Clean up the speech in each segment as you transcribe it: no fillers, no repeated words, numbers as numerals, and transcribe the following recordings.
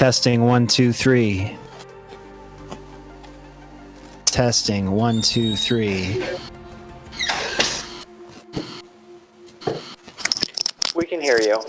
Testing 1 2 3. Testing 1 2 3. We can hear you.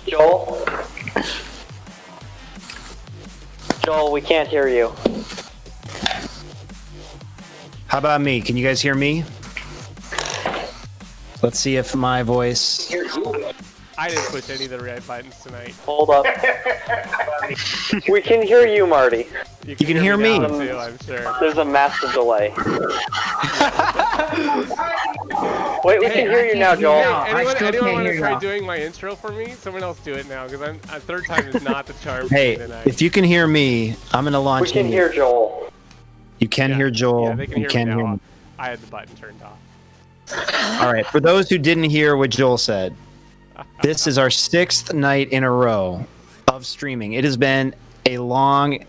Joel? Joel, we can't hear you. How about me? Can you guys hear me? Let's see if my voice... I didn't push any of the red buttons tonight. Hold up. We can hear you, Marty. You can hear me. Now too, I'm sure. There's a massive delay. Wait, we can hear you now, Joel. Anyone want to try doing my intro for me? Someone else do it now, because a third time is not the charm Hey, for me tonight. if you can hear me, I'm going to launch... We can hear Joel. You can hear Joel. Yeah, they can you hear can me hear now. me. I had the button turned off. All right, for those who didn't hear what Joel said, this is our 6th night in a row of streaming. It has been a long,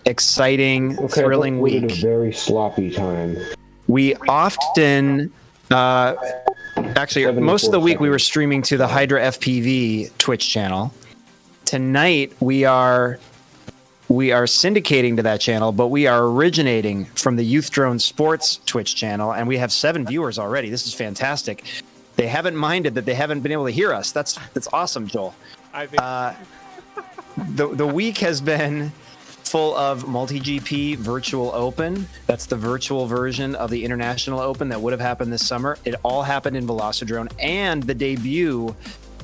exciting, thrilling week. A very sloppy time. We often, actually, most of the week we were streaming to the Hydra FPV Twitch channel. Tonight we are syndicating to that channel, but we are originating from the YDSC Sports Twitch channel, and we have 7 viewers already. This is fantastic. They haven't minded that they haven't been able to hear us. That's awesome, Joel. I think The week has been full of multi-GP Virtual Open. That's the virtual version of the International Open that would have happened this summer. It all happened in VelociDrone, and the debut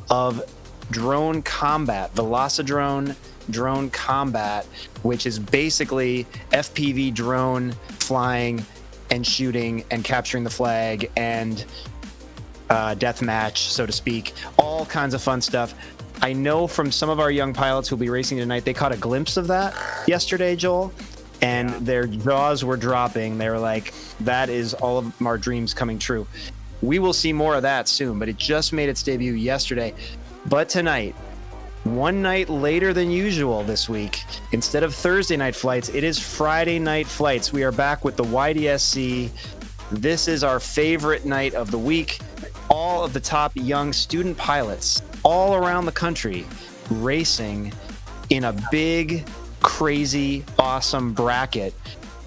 of Drone Combat, VelociDrone Drone Combat, which is basically FPV drone flying and shooting and capturing the flag and death match, so to speak. All kinds of fun stuff. I know from some of our young pilots who'll be racing tonight, they caught a glimpse of that yesterday, Joel, and their jaws were dropping. They were like, that is all of our dreams coming true. We will see more of that soon, but it just made its debut yesterday. But tonight, one night later than usual this week, instead of Thursday night flights, it is Friday night flights. We are back with the YDSC. This is our favorite night of the week. All of the top young student pilots all around the country racing in a big, crazy, awesome bracket.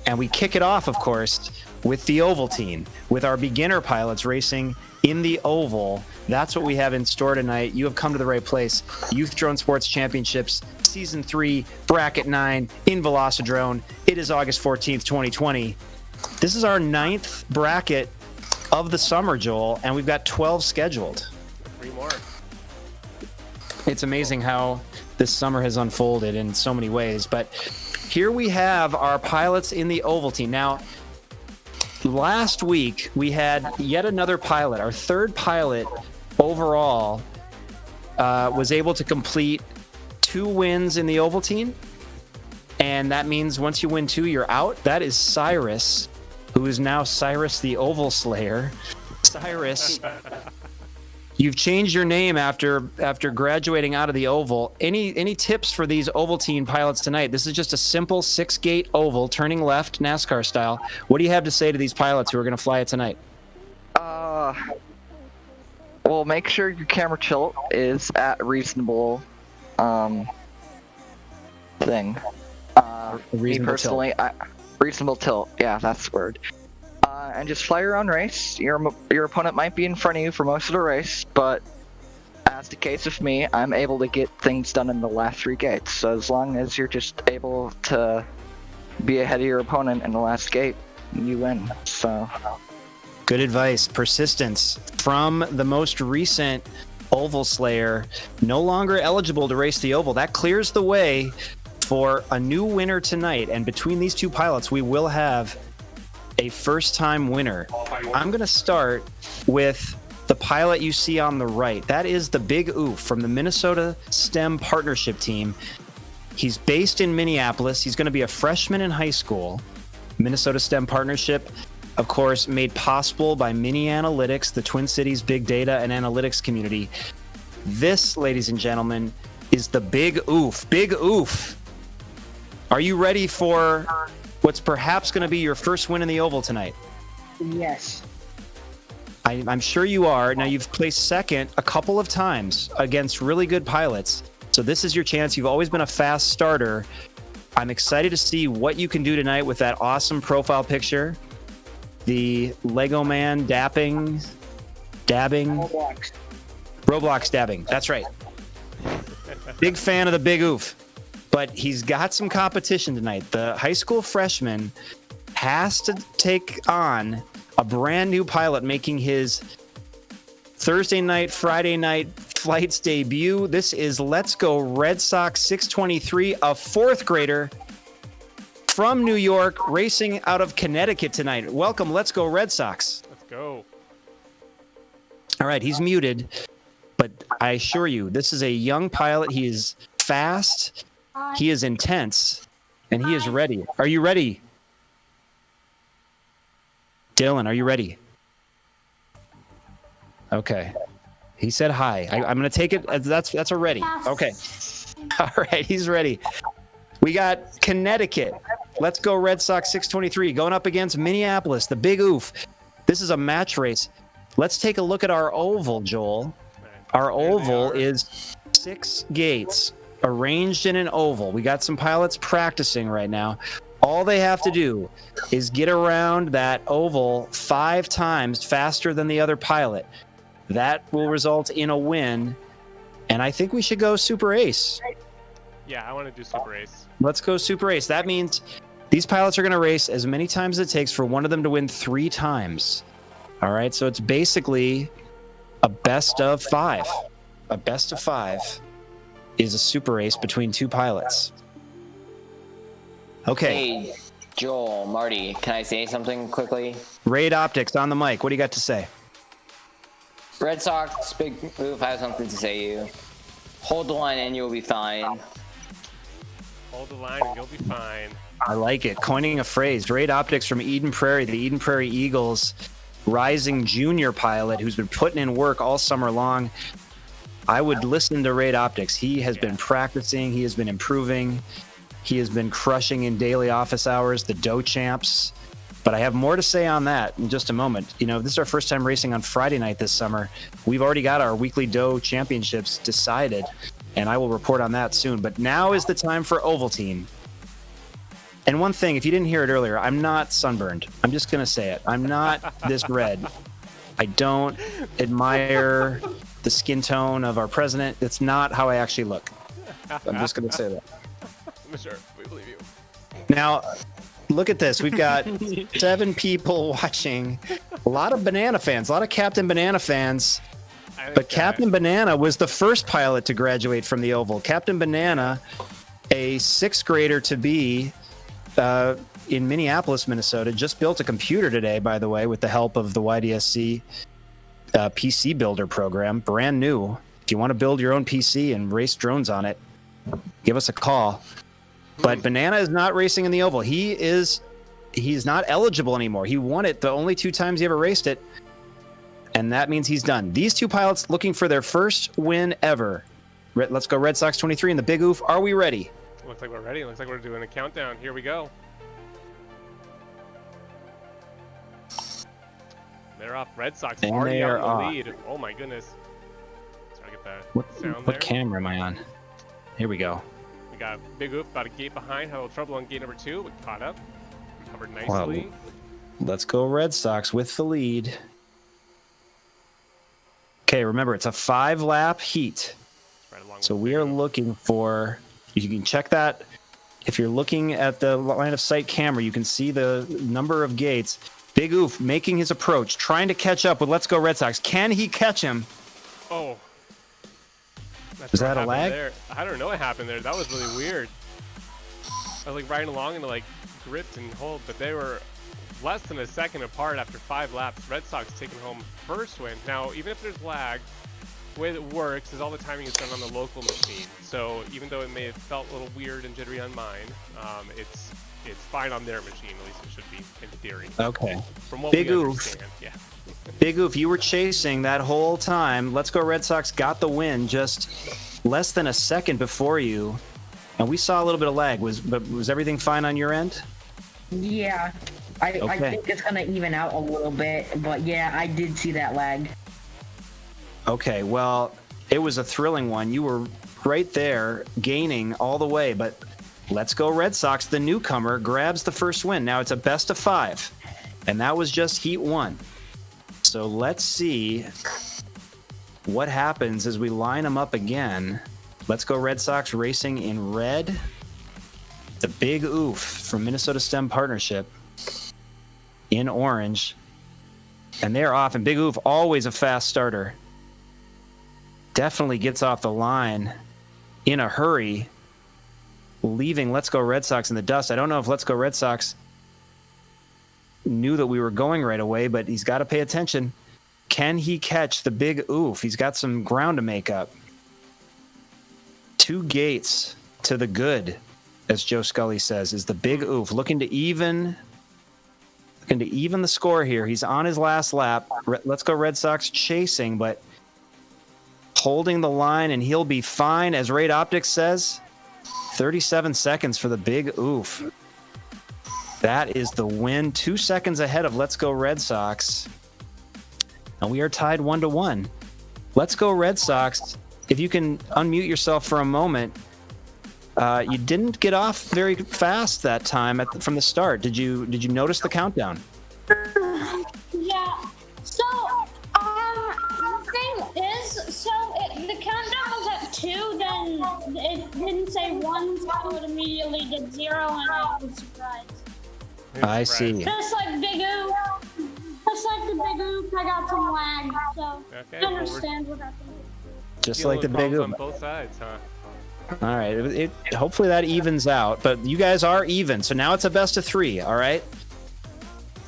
And we kick it off, of course, with the Ovaltine, with our beginner pilots racing in the Oval. That's what we have in store tonight. You have come to the right place. Youth Drone Sports Championships, Season 3, Bracket 9, in VelociDrone. It is August 14th, 2020. This is our 9th bracket of the summer, Joel, and we've got 12 scheduled. 3 more. It's amazing how this summer has unfolded in so many ways. But here we have our pilots in the Ovaltine. Now, last week we had yet another pilot. Our 3rd pilot overall was able to complete 2 wins in the Ovaltine. And that means once you win 2, you're out. That is Cyrus, who is now Cyrus the Oval Slayer. Cyrus, you've changed your name after graduating out of the Oval. Any tips for these Ovaltine pilots tonight? This is just a simple 6-gate oval, turning left, NASCAR style. What do you have to say to these pilots who are going to fly it tonight? Well, make sure your camera tilt is at a reasonable thing. Me personally, reasonable tilt. Yeah, that's the word. And just fly your own race. Your opponent might be in front of you for most of the race, but as the case with me, I'm able to get things done in the last 3 gates. So as long as you're just able to be ahead of your opponent in the last gate, you win. So Good advice. Persistence. From the most recent Oval Slayer, no longer eligible to race the oval. That clears the way for a new winner tonight. And between these two pilots, we will have a first-time winner. I'm going to start with the pilot you see on the right. That is the Big Oof from the Minnesota STEM Partnership Team. He's based in Minneapolis. He's going to be a freshman in high school. Minnesota STEM Partnership, of course, made possible by Mini Analytics, the Twin Cities big data and analytics community. This, ladies and gentlemen, is the Big Oof. Big Oof. Are you ready for what's perhaps going to be your first win in the oval tonight? Yes. I'm sure you are. Now, you've placed second a couple of times against really good pilots. So this is your chance. You've always been a fast starter. I'm excited to see what you can do tonight with that awesome profile picture. The Lego man dabbing. Roblox dabbing. That's right. Big fan of the Big Oof. But he's got some competition tonight. The high school freshman has to take on a brand new pilot making his Thursday night, Friday night flight's debut. This is Let's Go Red Sox 623, a fourth grader from New York, racing out of Connecticut tonight. Welcome, Let's Go Red Sox. Let's go. All right, he's muted, but I assure you, this is a young pilot. He is fast, he is intense, and he is ready. Are you ready? Dylan, are you ready? Okay. He said hi. I'm going to take it as that's a ready. Okay. All right, he's ready. We got Connecticut. Let's Go Red Sox 623 going up against Minneapolis, the Big Oof. This is a match race. Let's take a look at our oval, Joel. Our oval is 6 gates arranged in an oval. We got some pilots practicing right now. All they have to do is get around that oval 5 times faster than the other pilot. That will result in a win. And I think we should go Super Ace. Yeah, I want to do Super Ace. Let's go Super Ace. That means these pilots are going to race as many times as it takes for one of them to win 3 times. All right, so it's basically a best of 5. A best of 5 is a Super Ace between 2 pilots. Okay. Hey, Joel, Marty, can I say something quickly? Raid Optics on the mic. What do you got to say? Red Sox, Big Oof, I have something to say to you. Hold the line and you'll be fine. Hold the line and you'll be fine. I like it. Coining a phrase. Raid Optics from Eden Prairie, the Eden Prairie Eagles, rising junior pilot who's been putting in work all summer long. I would listen to Raid Optics. He has been practicing. He has been improving. He has been crushing in daily office hours, the Doe Champs. But I have more to say on that in just a moment. You know, this is our first time racing on Friday night this summer. We've already got our weekly Doe Championships decided, and I will report on that soon. But now is the time for Ovaltine. And one thing, if you didn't hear it earlier, I'm not sunburned. I'm just going to say it. I'm not this red. I don't admire the skin tone of our president. It's not how I actually look. I'm just going to say that. Sure, we believe you. Now, look at this. We've got 7 people watching. A lot of Banana fans, a lot of Captain Banana fans. But Captain Banana was the first pilot to graduate from the Oval. Captain Banana, a 6th grader to be in Minneapolis, Minnesota, just built a computer today, by the way, with the help of the YDSC PC Builder program. Brand new. If you want to build your own PC and race drones on it, give us a call. But Banana is not racing in the Oval. He's not eligible anymore. He won it the only 2 times he ever raced it. And that means he's done. These 2 pilots looking for their first win ever. Let's go Red Sox 23 and the Big Oof. Are we ready? Looks like we're ready. Looks like we're doing a countdown. Here we go. They're off. Red Sox And already they out are in the off. lead. Oh my goodness. Try to get that sound there. What camera am I on? Here we go. We got Big Oof about a gate behind. Had a little trouble on gate number 2, but caught up. Recovered nicely. Wow. Let's go Red Sox with the lead. Okay, remember, it's a 5-lap heat. Right along So with we Big are Oof. looking for, you can check that. If you're looking at the line of sight camera, you can see the number of gates. Big Oof making his approach, trying to catch up with Let's Go Red Sox. Can he catch him? Oh. Was that a lag? There. I don't know what happened there. That was really weird. I was like riding along and like gripped and hold, but they were less than a second apart after 5 laps. Red Sox taking home first win. Now, even if there's lag, the way that works is all the timing is done on the local machine. So even though it may have felt a little weird and jittery on mine, it's fine on their machine. At least it should be in theory. Okay. From what Big we oof. understand, yeah. Big Oof, you were chasing that whole time. Let's Go Red Sox got the win just less than a second before you, and we saw a little bit of lag. Was everything fine on your end? Yeah, I think it's gonna even out a little bit, but yeah, I did see that lag. Okay, well, it was a thrilling one. You were right there, gaining all the way, but Let's Go Red Sox, the newcomer, grabs the first win. Now it's a best of 5, and that was just Heat 1. So let's see what happens as we line them up again. Let's Go Red Sox racing in red. The Big Oof from Minnesota STEM Partnership in orange. And they're off. And Big Oof, always a fast starter. Definitely gets off the line in a hurry, leaving Let's Go Red Sox in the dust. I don't know if Let's Go Red Sox knew that we were going right away, but he's got to pay attention. Can he catch the Big Oof? He's got some ground to make up. 2 gates to the good, as Joe Scully says, is the Big Oof, looking to even the score here. He's on his last lap. Let's Go Red Sox chasing, but holding the line, and he'll be fine, as Raid Optics says. 37 seconds for the Big Oof. That is the win. 2 seconds ahead of Let's Go Red Sox. And we are tied 1-1. Let's Go Red Sox. If you can unmute yourself for a moment. You didn't get off very fast that time from the start. Did you notice the countdown? Yeah. So, the thing is, the countdown was at 2, then it didn't say 1, so it immediately did 0, and I was surprised. I see. Just like Big Oof. Just like the Big Oof, I got some lag, so Okay, I understand what happened. Just like the Big Oof. On both sides, huh? All right. Hopefully that evens out, but you guys are even. So now it's a best of 3, all right?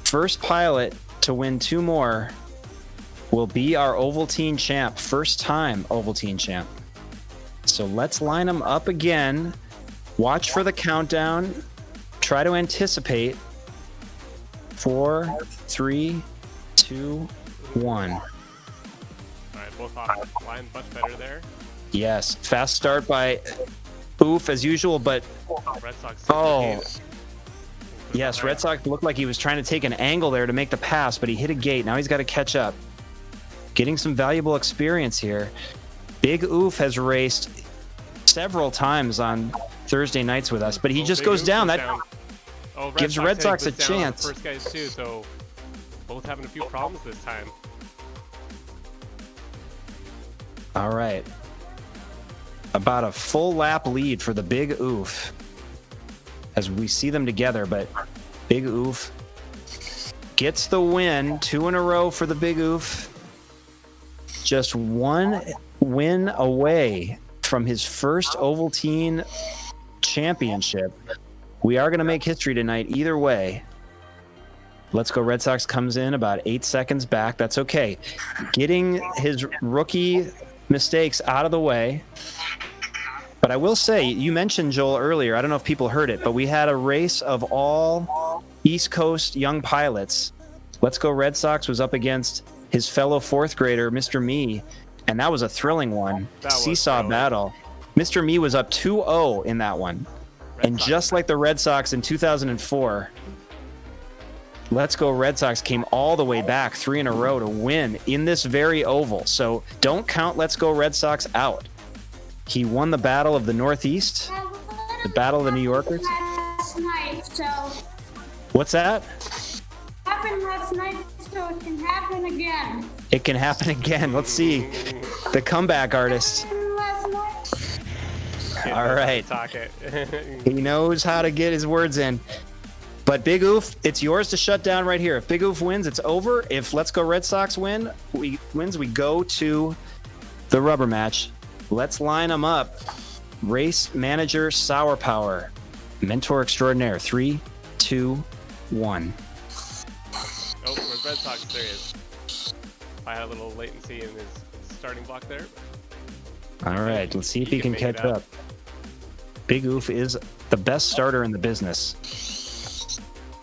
First pilot to win 2 more will be our Ovaltine champ. First time Ovaltine champ. So let's line them up again. Watch for the countdown. Try to anticipate. 4, 3, 2, 1. All right, both off line much better there. Yes, fast start by Oof as usual, but Red Sox. Yes, Red Sox looked like he was trying to take an angle there to make the pass, but he hit a gate. Now he's got to catch up. Getting some valuable experience here. Big Oof has raced several times on Thursday nights with us, but he just goes down. That gives Red Sox a chance. First guys too, so both having a few problems this time. All right. About a full lap lead for the Big Oof as we see them together, but Big Oof gets the win. 2 in a row for the Big Oof. Just 1 win away from his first Ovaltine championship. We are going to make history tonight either way. Let's Go Red Sox comes in about 8 seconds back. That's okay. Getting his rookie mistakes out of the way. But I will say, you mentioned Joel earlier, I don't know if people heard it, but we had a race of all East Coast young pilots. Let's Go Red Sox was up against his fellow 4th grader, Mr. Me, and that was a thrilling one. Seesaw battle. Mr. Me was up 2-0 in that one. And just like the Red Sox in 2004, Let's Go Red Sox came all the way back 3 in a row to win in this very oval. So don't count Let's Go Red Sox out. He won the Battle of the Northeast, the Battle of the New Yorkers. Last night, so What's that? happened last night, so it can happen again. It can happen again. Let's see. The comeback artist. Last night. All right. Talk it. He knows how to get his words in. But Big Oof, it's yours to shut down right here. If Big Oof wins, it's over. If Let's Go Red Sox wins, we go to the rubber match. Let's line them up. Race manager Sour Power, mentor extraordinaire. 3, 2, 1. Oh, where's Red Sox? There he is. I had a little latency in his starting block there. All right, let's see if he can make it catch up. Big Oof is the best starter in the business.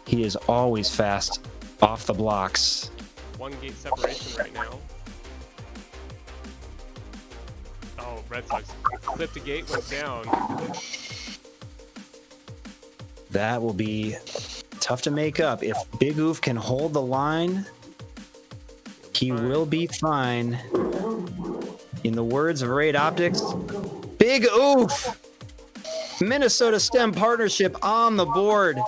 He is always fast off the blocks. 1 gate separation right now. Oh, Red Sox clipped a gate, went down. That will be tough to make up. If Big Oof can hold the line, he will be fine. In the words of Raid Optics, Big Oof! Minnesota STEM Partnership on the board.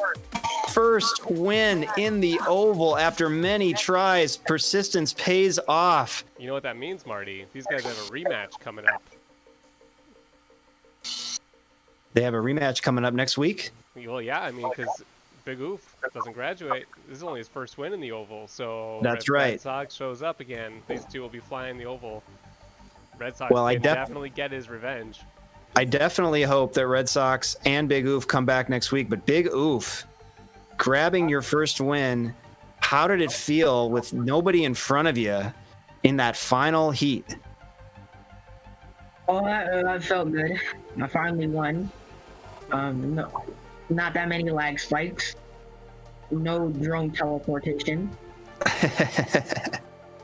First win in the oval after many tries. Persistence pays off. You know what that means, Marty? These guys have a rematch coming up. They have a rematch coming up next week. Well, yeah, I mean, because Big Oof doesn't graduate. This is only his first win in the oval, so That's Red right. Sox shows up again. These two will be flying the oval. Red Sox Well, can definitely get his revenge. I definitely hope that Red Sox and Big Oof come back next week. But Big Oof, grabbing your first win, how did it feel with nobody in front of you in that final heat? Oh, that felt good. I finally won. No, not that many lag spikes. No drone teleportation.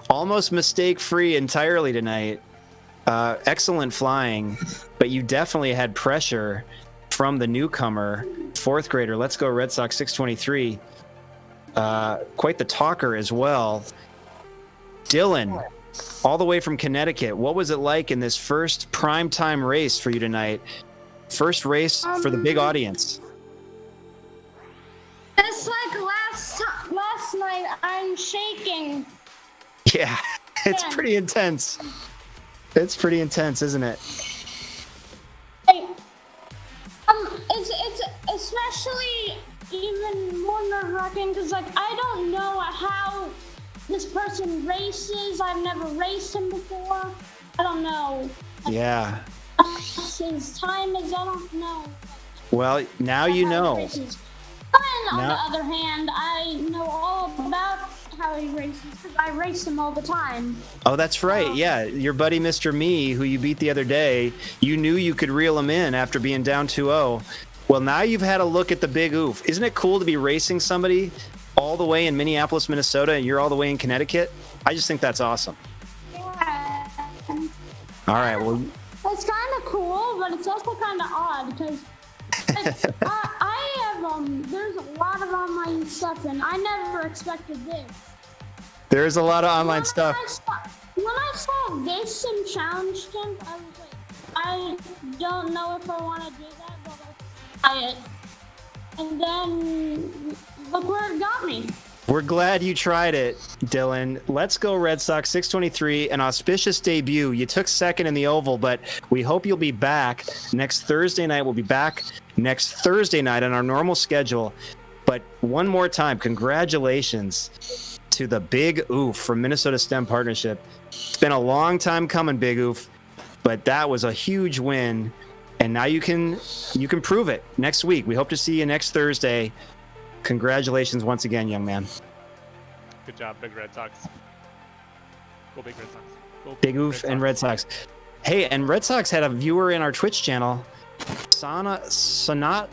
Almost mistake-free entirely tonight. Excellent flying, but you definitely had pressure from the newcomer, 4th grader. Let's go Red Sox 623. Quite the talker as well. Dylan, all the way from Connecticut. What was it like in this first primetime race for you tonight? First race for the big audience. It's like last night. I'm shaking. Yeah, it's pretty intense. It's pretty intense, isn't it? It's especially even more nerve-wracking because like I don't know how this person races. I've never raced him before. I don't know. Yeah. His time is, I don't know. Well, now you know. And on the other hand, I know all about how he races because I race him all the time. Oh, that's right. Yeah, your buddy Mr. Me, who you beat the other day, you knew you could reel him in after being down 2-0. Well, now you've had a look at the Big Oof. Isn't it cool to be racing somebody all the way in Minneapolis, Minnesota, and you're all the way in Connecticut? I just think that's awesome. Yeah. All right, well... It's kind of cool, but it's also kind of odd because I have there's a lot of online stuff, and I never expected this. There's a lot of online stuff. When I saw this in Challenge Camp, I was like, I don't know if I want to do that, but I'll try it. And then look where it got me. We're glad you tried it, Dylan. Let's go Red Sox 623, an auspicious debut. You took second in the oval, but we hope you'll be back next Thursday night. We'll be back next Thursday night on our normal schedule. But one more time, congratulations to the Big Oof from Minnesota STEM Partnership. It's been a long time coming, Big Oof, but that was a huge win. And now you can prove it next week. We hope to see you next Thursday. Congratulations once again, young man. Good job, Big Red Sox. Go Big Red Sox. Go Big Oof and Red Sox. Hey, and Red Sox had a viewer in our Twitch channel, Sonotnik,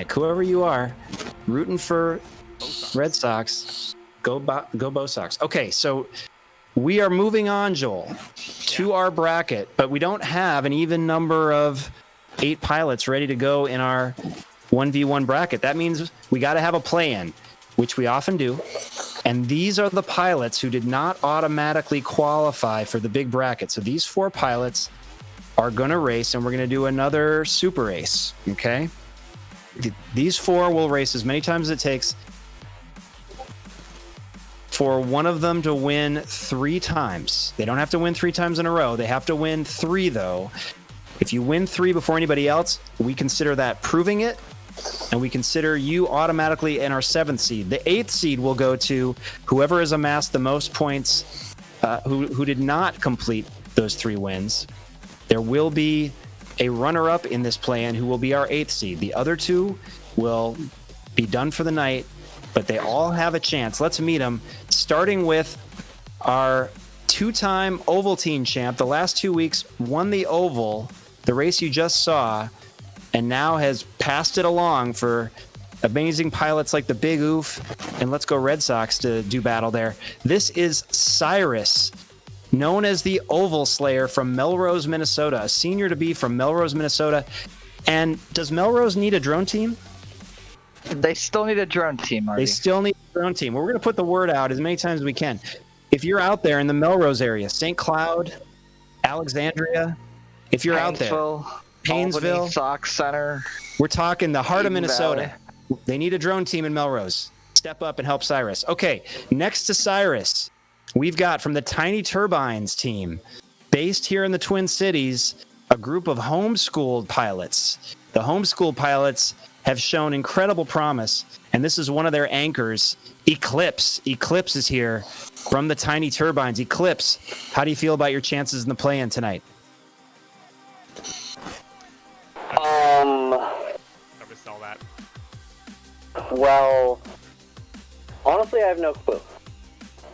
whoever you are, rooting for Red Sox. Go Bo Sox. Okay, so we are moving on, Joel, to our bracket, but we don't have an even number of 8 pilots ready to go in our 1v1 bracket. That means we got to have a play-in, which we often do. And these are the pilots who did not automatically qualify for the big bracket. So these 4 pilots are going to race, and we're going to do another super race. Okay? These 4 will race as many times as it takes for one of them to win 3 times. They don't have to win 3 times in a row. They have to win 3, though. If you win 3 before anybody else, we consider that proving it, and we consider you automatically in our 7th seed. The 8th seed will go to whoever has amassed the most points, who did not complete those 3 wins. There will be a runner-up in this play-in who will be our 8th seed. The other 2 will be done for the night, but they all have a chance. Let's meet them, starting with our 2-time Ovaltine champ. The last 2 weeks won the Oval, the race you just saw, and now has passed it along for amazing pilots like the Big Oof and Let's Go Red Sox to do battle there. This is Cyrus, known as the Oval Slayer from Melrose, Minnesota, a senior to be from Melrose, Minnesota. And does Melrose need a drone team? They still need a drone team, Marty. They still need a drone team. Well, we're going to put the word out as many times as we can. If you're out there in the Melrose area, St. Cloud, Alexandria, if you're out there, Painesville, Albany, Sox Center, we're talking the heart of Eden Minnesota. Valley. They need a drone team in Melrose. Step up and help Cyrus. Okay, next to Cyrus, we've got from the Tiny Turbines team, based here in the Twin Cities, a group of homeschooled pilots. The homeschooled pilots have shown incredible promise, and this is one of their anchors, Eclipse. Eclipse is here from the Tiny Turbines. Eclipse, how do you feel about your chances in the play-in tonight? I missed all that. Well, honestly, I have no clue.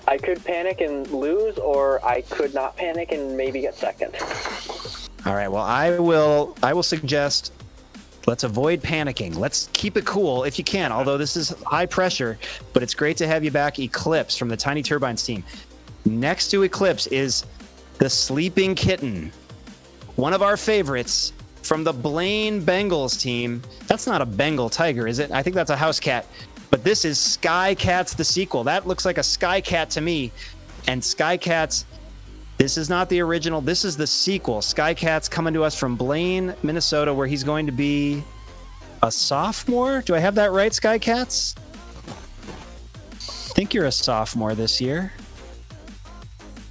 I could panic and lose, or I could not panic and maybe get second. All right, well, I will suggest let's avoid panicking. Let's keep it cool if you can, although this is high pressure, but it's great to have you back, Eclipse, from the Tiny Turbines team. Next to Eclipse is the Sleeping Kitten, one of our favorites from the Blaine Bengals team. That's not a Bengal tiger, is it? I think that's a house cat. But this is Sky Cats, the sequel. That looks like a Sky Cat to me. And Sky Cats, this is not the original. This is the sequel. Sky Cat's coming to us from Blaine, Minnesota, where he's going to be a sophomore. Do I have that right, Sky Cats? I think you're a sophomore this year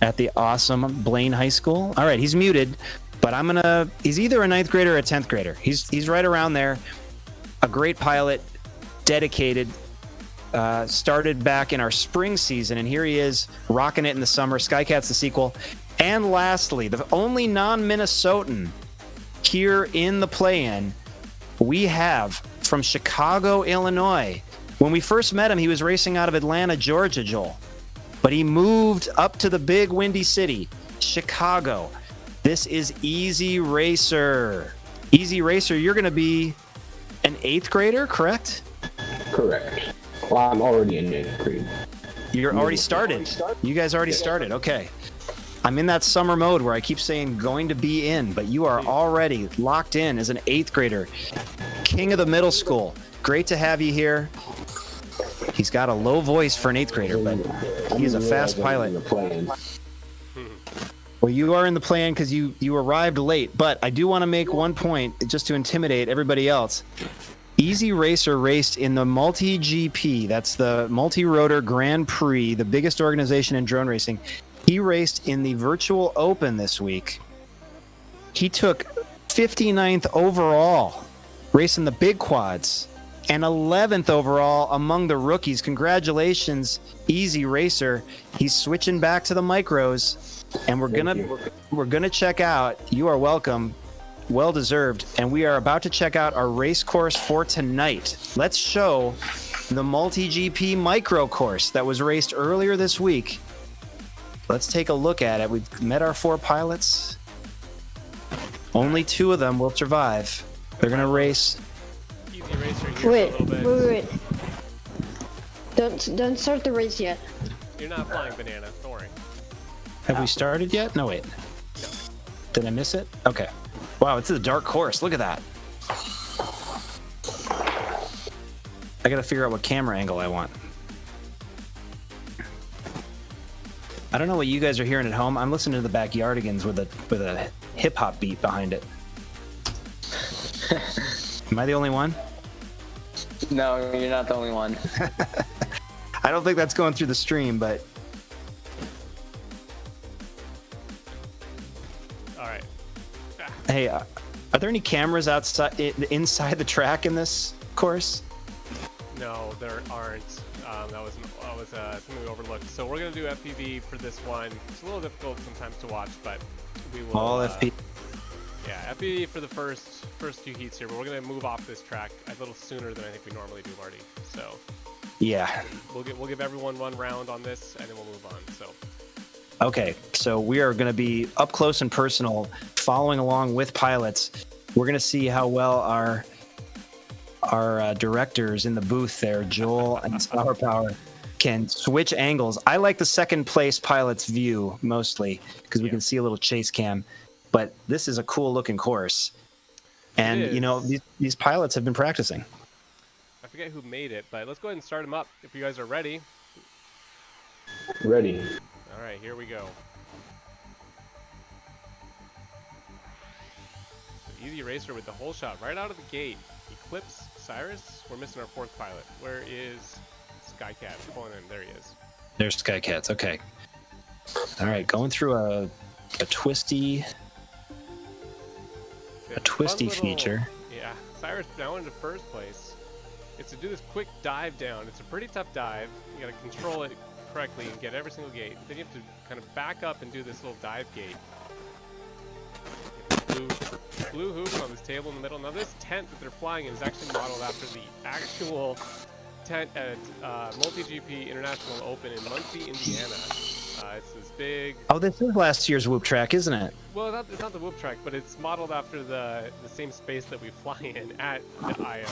at the awesome Blaine High School. All right, he's muted, but he's either a 9th grader or a 10th grader. He's right around there. A great pilot, dedicated, started back in our spring season, and here he is rocking it in the summer. Sky Cat's the sequel. And lastly, the only non-Minnesotan here in the play-in, we have from Chicago, Illinois. When we first met him, he was racing out of Atlanta, Georgia, Joel. But he moved up to the big windy city, Chicago. This is Easy Racer. Easy Racer, you're going to be an 8th grader, correct? Correct. Well, I'm already in 8th grade. You're already started. You guys already started. Okay. I'm in that summer mode where I keep saying going to be in, but you are already locked in as an 8th grader. King of the middle school. Great to have you here. He's got a low voice for an 8th grader, but he's a fast pilot. Well, you are in the play-in because you arrived late, but I do want to make one point just to intimidate everybody else. Easy Racer raced in the Multi-GP. That's the Multi-Rotor Grand Prix, the biggest organization in drone racing. He raced in the Virtual Open this week. He took 59th overall, racing the big quads, and 11th overall among the rookies. Congratulations, Easy Racer. He's switching back to the micros, and we're gonna check out. You are welcome. Well deserved. And we are about to check out our race course for tonight. Let's show the Multi-GP micro course that was raced earlier this week. Let's take a look at it. We've met our 4 pilots. Only 2 of them will survive. They're going to race. Easy Racer here a little bit. Wait. Don't start the race yet. You're not flying banana, don't worry. Have we started yet? No, wait. Did I miss it? Okay. Wow, it's a dark course. Look at that. I got to figure out what camera angle I want. I don't know what you guys are hearing at home. I'm listening to the Backyardigans with a hip hop beat behind it. Am I the only one? No, you're not the only one. I don't think that's going through the stream, but All right. hey, are there any cameras inside the track in this course? No, there aren't. That was something we overlooked. So we're gonna do FPV for this one. It's a little difficult sometimes to watch, but we will. All FP. Yeah, FPV for the first few heats here, but we're gonna move off this track a little sooner than I think we normally do, Marty. So Yeah. we'll give everyone one round on this, and then we'll move on. So. Okay, so we are going to be up close and personal, following along with pilots. We're going to see how well our directors in the booth there, Joel and Sour Power, can switch angles. I like the second place pilot's view mostly because we can see a little chase cam, but this is a cool looking course. And, you know, these pilots have been practicing. I forget who made it, but let's go ahead and start them up if you guys are ready. Ready. All right, here we go. So Easy Racer with the whole shot right out of the gate. Eclipse, Cyrus. We're missing our fourth pilot. Where is Skycat? Pulling in. There he is. There's Skycats. Okay. All right, going through a twisty feature. Yeah, Cyrus now into first place. It's to do this quick dive down. It's a pretty tough dive. You got to control it correctly and get every single gate. Then you have to kind of back up and do this little dive gate. Blue hoops on this table in the middle. Now this tent that they're flying in is actually modeled after the actual tent at MultiGP International Open in Muncie, Indiana. It's this big... Oh, this is last year's Whoop track, isn't it? Well, it's not the Whoop track, but it's modeled after the same space that we fly in at the IO.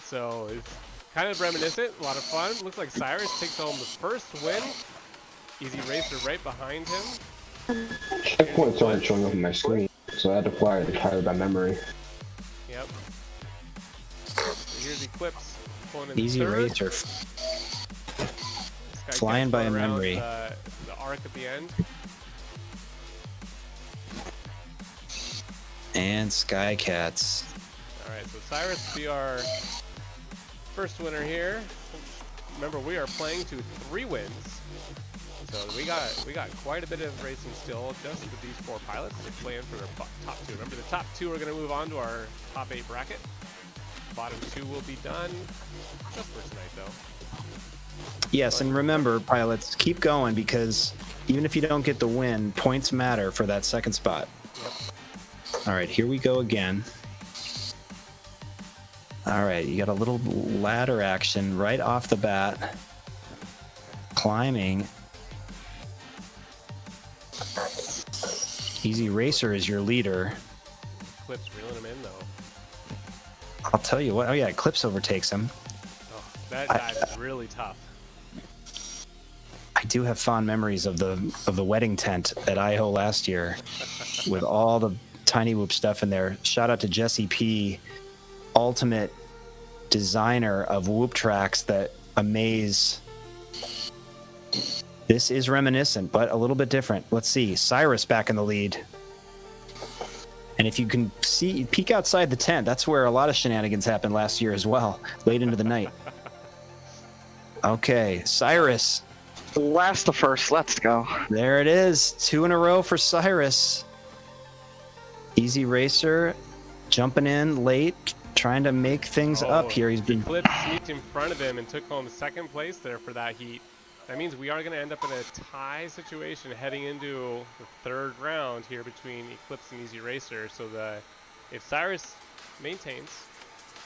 So it's kind of reminiscent, a lot of fun. Looks like Cyrus takes home the first win. Easy Racer right behind him. Checkpoints aren't showing up on my screen, so I had to fly the pilot by memory. Yep. So here's Eclipse pulling in Easy third. Racer. Flying by memory. The arc at the end. And Skycats. All right, so Cyrus will be our first winner here. Remember, we are playing to 3 wins. So we got quite a bit of racing still just with these 4 pilots. They're playing for their top 2. Remember, the top 2 are going to move on to our top 8 bracket. Bottom 2 will be done just for tonight, though. Yes, and remember, pilots, keep going because even if you don't get the win, points matter for that second spot. Yep. All right, here we go again. All right, you got a little ladder action right off the bat. Climbing. Easy Racer is your leader. Eclipse reeling him in, though. I'll tell you what. Oh, yeah, Eclipse overtakes him. Oh, that dive is really tough. I do have fond memories of the wedding tent at IO last year with all the Tiny Whoop stuff in there. Shout out to Jesse P, ultimate designer of whoop tracks that amaze. This is reminiscent, but a little bit different. Let's see. Cyrus back in the lead. And if you can see, peek outside the tent, that's where a lot of shenanigans happened last year as well, late into the night. Okay, Cyrus. Last to first, let's go. There it is. 2 in a row for Cyrus. Easy Racer jumping in late, trying to make things up here. He's been... Eclipse sneaked in front of him and took home second place there for that heat. That means we are going to end up in a tie situation heading into the 3rd round here between Eclipse and Easy Racer. So if Cyrus maintains,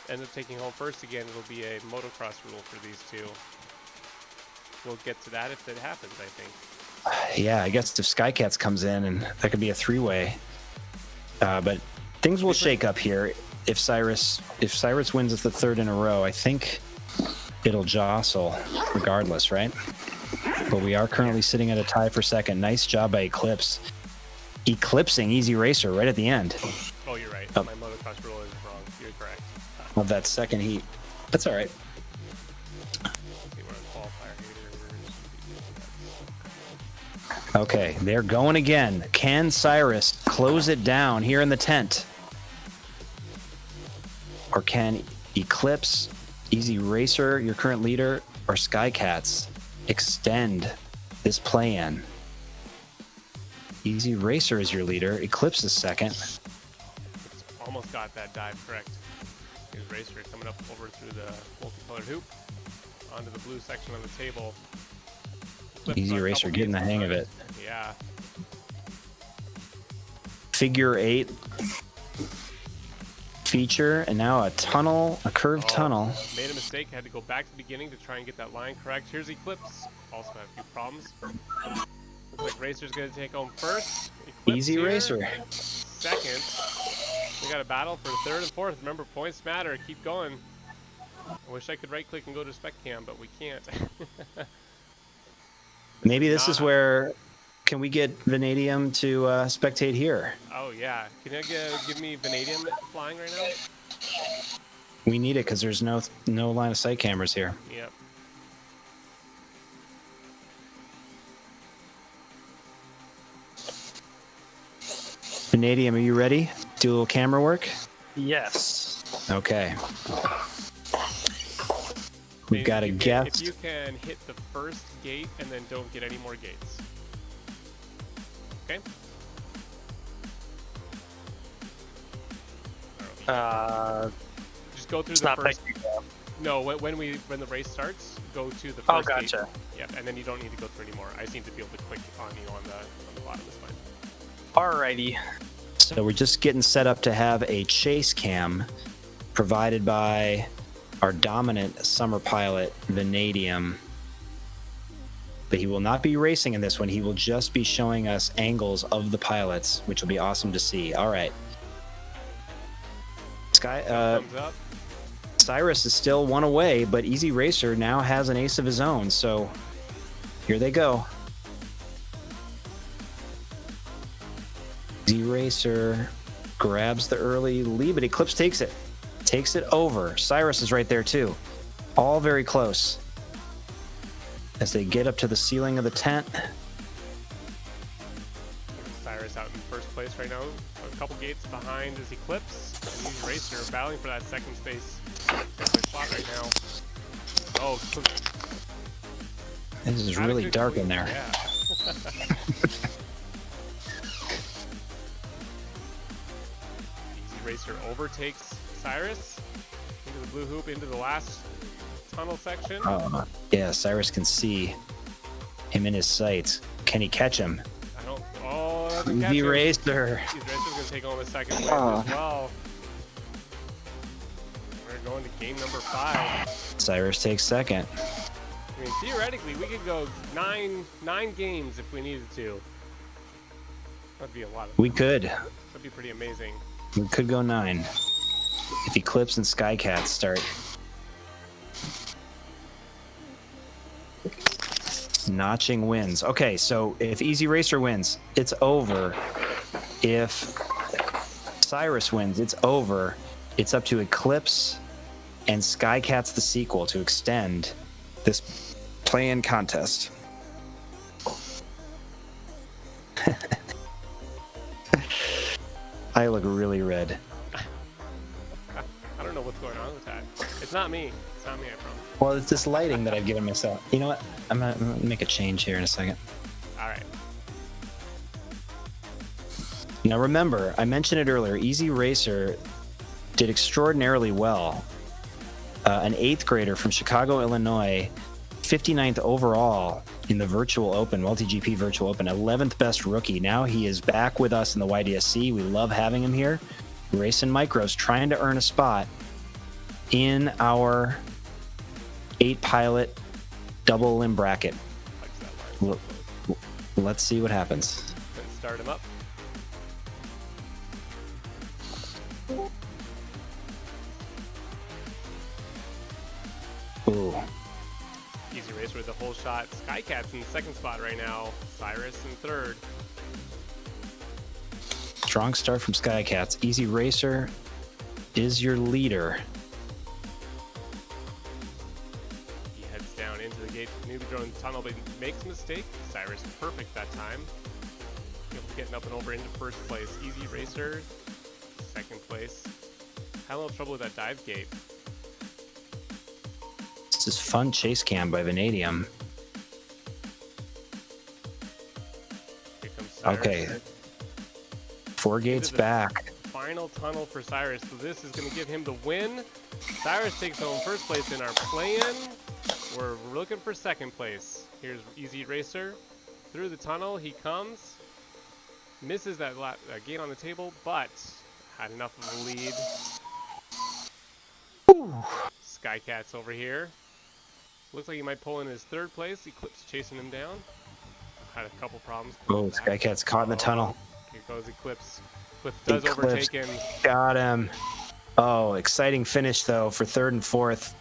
ends up taking home first again, it'll be a motocross rule for these two. We'll get to that if it happens, I think. Yeah, I guess if Skycats comes in, and that could be a 3-way. But things will shake up here. If Cyrus wins the 3rd in a row, I think it'll jostle regardless, right? But we are currently sitting at a tie for 2nd. Nice job by Eclipse. Eclipsing Easy Racer right at the end. Oh, you're right. Oh. My motocross rule is wrong. You're correct. Of that 2nd heat. That's all right. Okay, they're going again. Can Cyrus close it down here in the tent? Or can Eclipse, Easy Racer, your current leader, or Skycats extend this play-in? Easy Racer is your leader. Eclipse is 2nd. Almost got that dive correct. Here's Racer coming up over through the multicolored hoop onto the blue section of the table. Flips Easy on a Racer couple getting the gates hang of behind. it. Yeah. Figure 8 feature, and now a tunnel, a curved tunnel. Made a mistake. Had to go back to the beginning to try and get that line correct. Here's Eclipse. Also had a few problems. Looks like Racer's going to take home first. Eclipse Easy here. Racer. Second. We got a battle for third and fourth. Remember, points matter. Keep going. I wish I could right click and go to spec cam, but we can't. Maybe this is where, can we get Vanadium to spectate here? Oh yeah, can you give me Vanadium flying right now? We need it because there's no line of sight cameras here. Yep. Vanadium, are you ready? Do a little camera work? Yes. Okay. We've got a guest. If you can hit the first gate and then don't get any more gates. Okay. Just go through the first. No, when the race starts, go to the first. Oh, gotcha. Gate. Yep, and then you don't need to go through anymore. I seem to be able to click on you on the bottom. Is fine. Alrighty. So we're just getting set up to have a chase cam provided by our dominant summer pilot, Vanadium. But he will not be racing in this one. He will just be showing us angles of the pilots, which will be awesome to see. All right. Thumbs up. Cyrus is still one away, but Easy Racer now has an ace of his own. So here they go. Easy Racer grabs the early lead, but Eclipse takes it. Takes it over. Cyrus is right there too. All very close. As they get up to the ceiling of the tent. Cyrus out in first place right now. A couple gates behind is Eclipse. And Easy Racer battling for that second space spot right now. Oh, This is really dark in there. Yeah. Easy Racer overtakes Cyrus into the blue hoop, into the last tunnel section. Yeah, Cyrus can see him in his sights. Can he catch him? I don't. Oh, doesn't catch Easy him. Racer. Easy Racer's gonna take home a second place as well. We're going to game number 5. Cyrus takes second. I mean, theoretically, we could go nine games if we needed to. That'd be a lot of. We could. That'd be pretty amazing. We could go 9. If Eclipse and Skycat start notching wins. Okay, so if Easy Racer wins, it's over. If Cyrus wins, it's over. It's up to Eclipse and Skycat's the sequel to extend this play-in contest. I look really red. I don't know what's going on with that. It's not me. It's not me, I promise. Well, it's this lighting that I've given myself. You know what? I'm gonna make a change here in a second. All right. Now remember, I mentioned it earlier, Easy Racer did extraordinarily well. An 8th grader from Chicago, Illinois, 59th overall in the Virtual Open, Multi-GP Virtual Open, 11th best rookie. Now he is back with us in the YDSC. We love having him here. Racing Micros, trying to earn a spot in our 8-pilot double limb bracket. Let's see what happens. Let's start him up. Ooh. Easy Racer with the whole shot. Skycat's in the second spot right now. Cyrus in third. Strong start from Skycats. Easy Racer is your leader. He heads down into the gate to the drone tunnel, but he makes a mistake. Cyrus perfect that time. Getting up and over into first place. Easy Racer, second place. Had a little trouble with that dive gate. This is fun chase cam by Vanadium. Here comes Cyrus. Okay. 4 gates back. final tunnel for Cyrus. So this is going to give him the win. Cyrus takes home first place in our play-in. We're looking for second place. Here's Easy Racer. Through the tunnel, he comes. Misses that gate on the table, but had enough of a lead. Skycat's over here. Looks like he might pull in his third place. Eclipse chasing him down. Had a couple problems. Oh, Skycat's caught in the tunnel. Here goes Eclipse. Eclipse does overtake him. Got him. Oh, exciting finish though for third and fourth.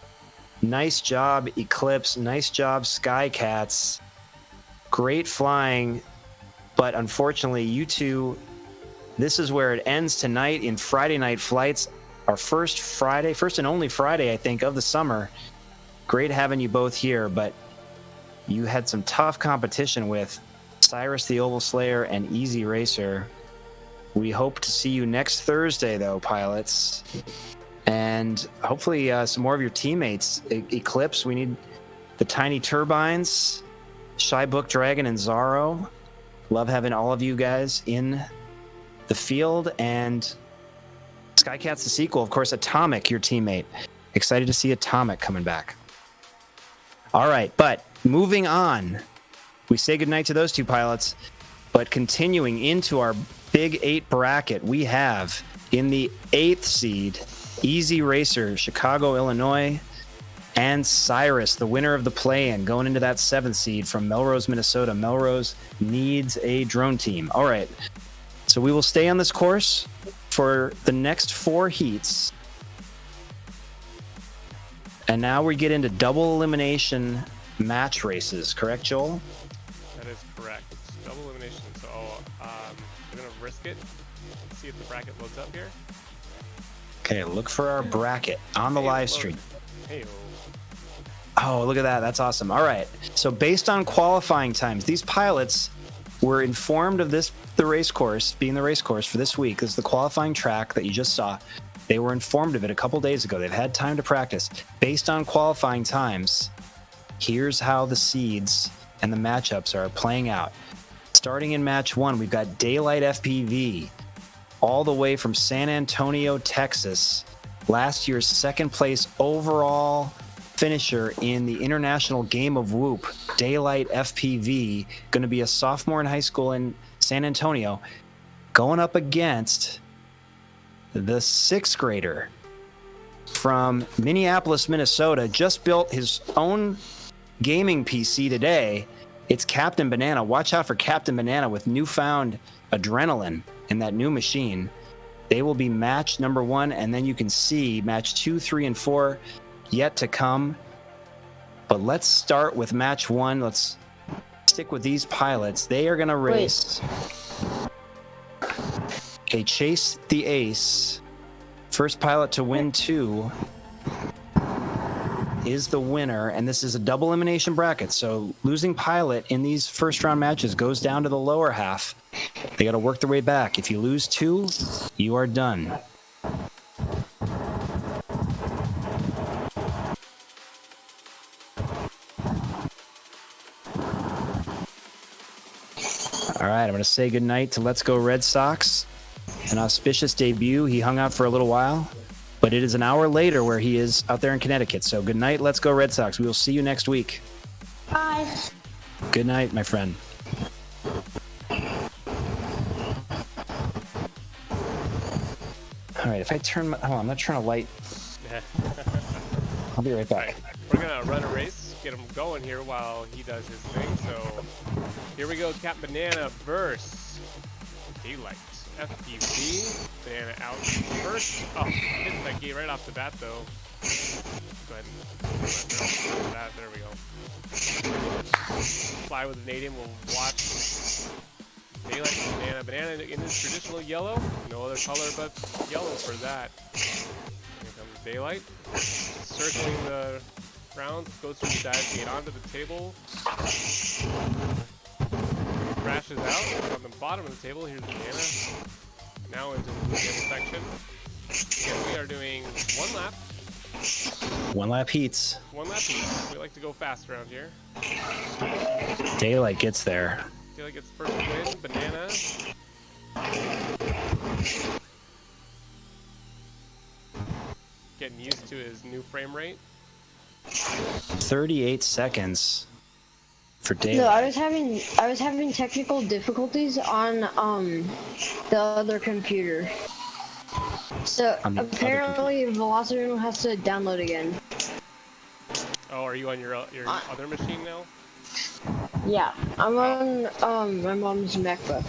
Nice job, Eclipse. Nice job, Skycats. Great flying, but unfortunately, you two, this is where it ends tonight in Friday Night Flights. Our first and only Friday, I think, of the summer. Great having you both here, but you had some tough competition with Cyrus the Oval Slayer and Easy Racer. We hope to see you next Thursday, though, pilots. And hopefully some more of your teammates. Eclipse, we need the Tiny Turbines, Shy Book Dragon, and Zaro. Love having all of you guys in the field. And Skycat's the sequel. Of course, Atomic, your teammate. Excited to see Atomic coming back. All right, but moving on. We say goodnight to those two pilots, but continuing into our Big 8 bracket, we have in the 8th seed, Easy Racer, Chicago, Illinois, and Cyrus, the winner of the play-in, going into that 7th seed from Melrose, Minnesota. Melrose needs a drone team. All right, so we will stay on this course for the next 4 heats. And now we get into double elimination match races, correct, Joel? That is correct. Double elimination. So we're going to risk it. See if the bracket loads up here. Okay, look for our bracket on the live stream. Hey-o. Oh, look at that. That's awesome. All right. So based on qualifying times, these pilots were informed of the race course, being the race course for this week. This is the qualifying track that you just saw. They were informed of it a couple days ago. They've had time to practice. Based on qualifying times, here's how the seeds and the matchups are playing out. Starting in match 1, we've got Daylight FPV all the way from San Antonio, Texas. Last year's second place overall finisher in the International Game of Whoop. Daylight FPV, going to be a sophomore in high school in San Antonio, going up against the 6th grader from Minneapolis, Minnesota. Just built his own gaming PC today. It's Captain Banana. Watch out for Captain Banana with newfound adrenaline in that new machine. They will be match number 1, and then you can see match 2, 3, and 4 yet to come. But let's start with match 1. Let's stick with these pilots. They are going to race a Chase the Ace. First pilot to win 2 is the winner, and this is a double elimination bracket. So losing pilot in these first round matches goes down to the lower half. They got to work their way back. If you lose 2, you are done. All right, I'm going to say goodnight to Let's Go Red Sox. An auspicious debut. He hung out for a little while, but it is an hour later where he is out there in Connecticut. So good night, Let's Go Red Sox. We will see you next week. Bye. Good night, my friend. All right, if I turn my... Oh, I'm not trying to light. I'll be right back. Right. We're going to run a race, get him going here while he does his thing. So here we go, Cap Banana versus Daylight FPV. Banana out first. Oh, hit that gate right off the bat, though. Go ahead and that. There we go. Fly with Vanadium. We'll watch Daylight Banana. Banana in his traditional yellow. No other color but yellow for that. Here comes Daylight. Circling the ground. Goes through the dive gate onto the table. Crashes out on the bottom of the table. Here's Banana. Now into the section. And we are doing 1 lap. 1 lap heats. 1 lap heats. We like to go fast around here. Daylight gets there. Daylight gets first win. Banana. getting used to his new frame rate. 38 seconds for Daylight. No, I was having technical difficulties on the other computer. So apparently VelociDrone has to download again. Oh, are you on your other machine now? Yeah, I'm on my mom's MacBook.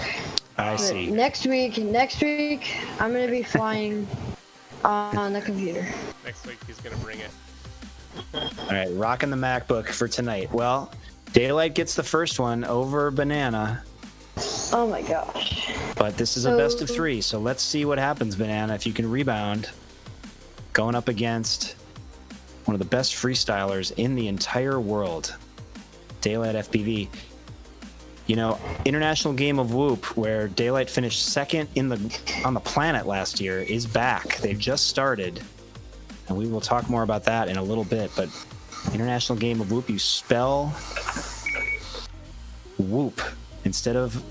I see. Next week, I'm gonna be flying on the computer. Next week he's gonna bring it. All right, rocking the MacBook for tonight. Well, Daylight gets the first one over Banana. Oh my gosh. But this is a best of 3, so let's see what happens, Banana, if you can rebound. Going up against one of the best freestylers in the entire world, Daylight FPV. You know, International Game of Whoop, where Daylight finished second on the planet last year, is back. They've just started, and we will talk more about that in a little bit. But International Game of Whoop, you spell whoop instead of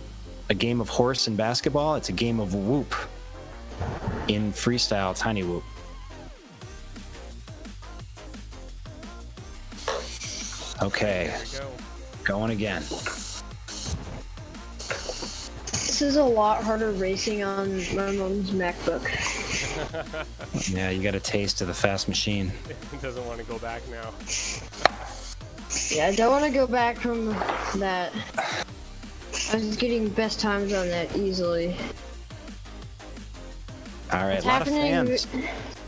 a game of horse and basketball. It's a game of whoop in freestyle tiny whoop. Okay, going again. This is a lot harder racing on my mom's MacBook. Yeah, you got a taste of the fast machine. He doesn't want to go back now. Yeah, I don't want to go back from that. I was getting best times on that easily. All right, a lot of fans.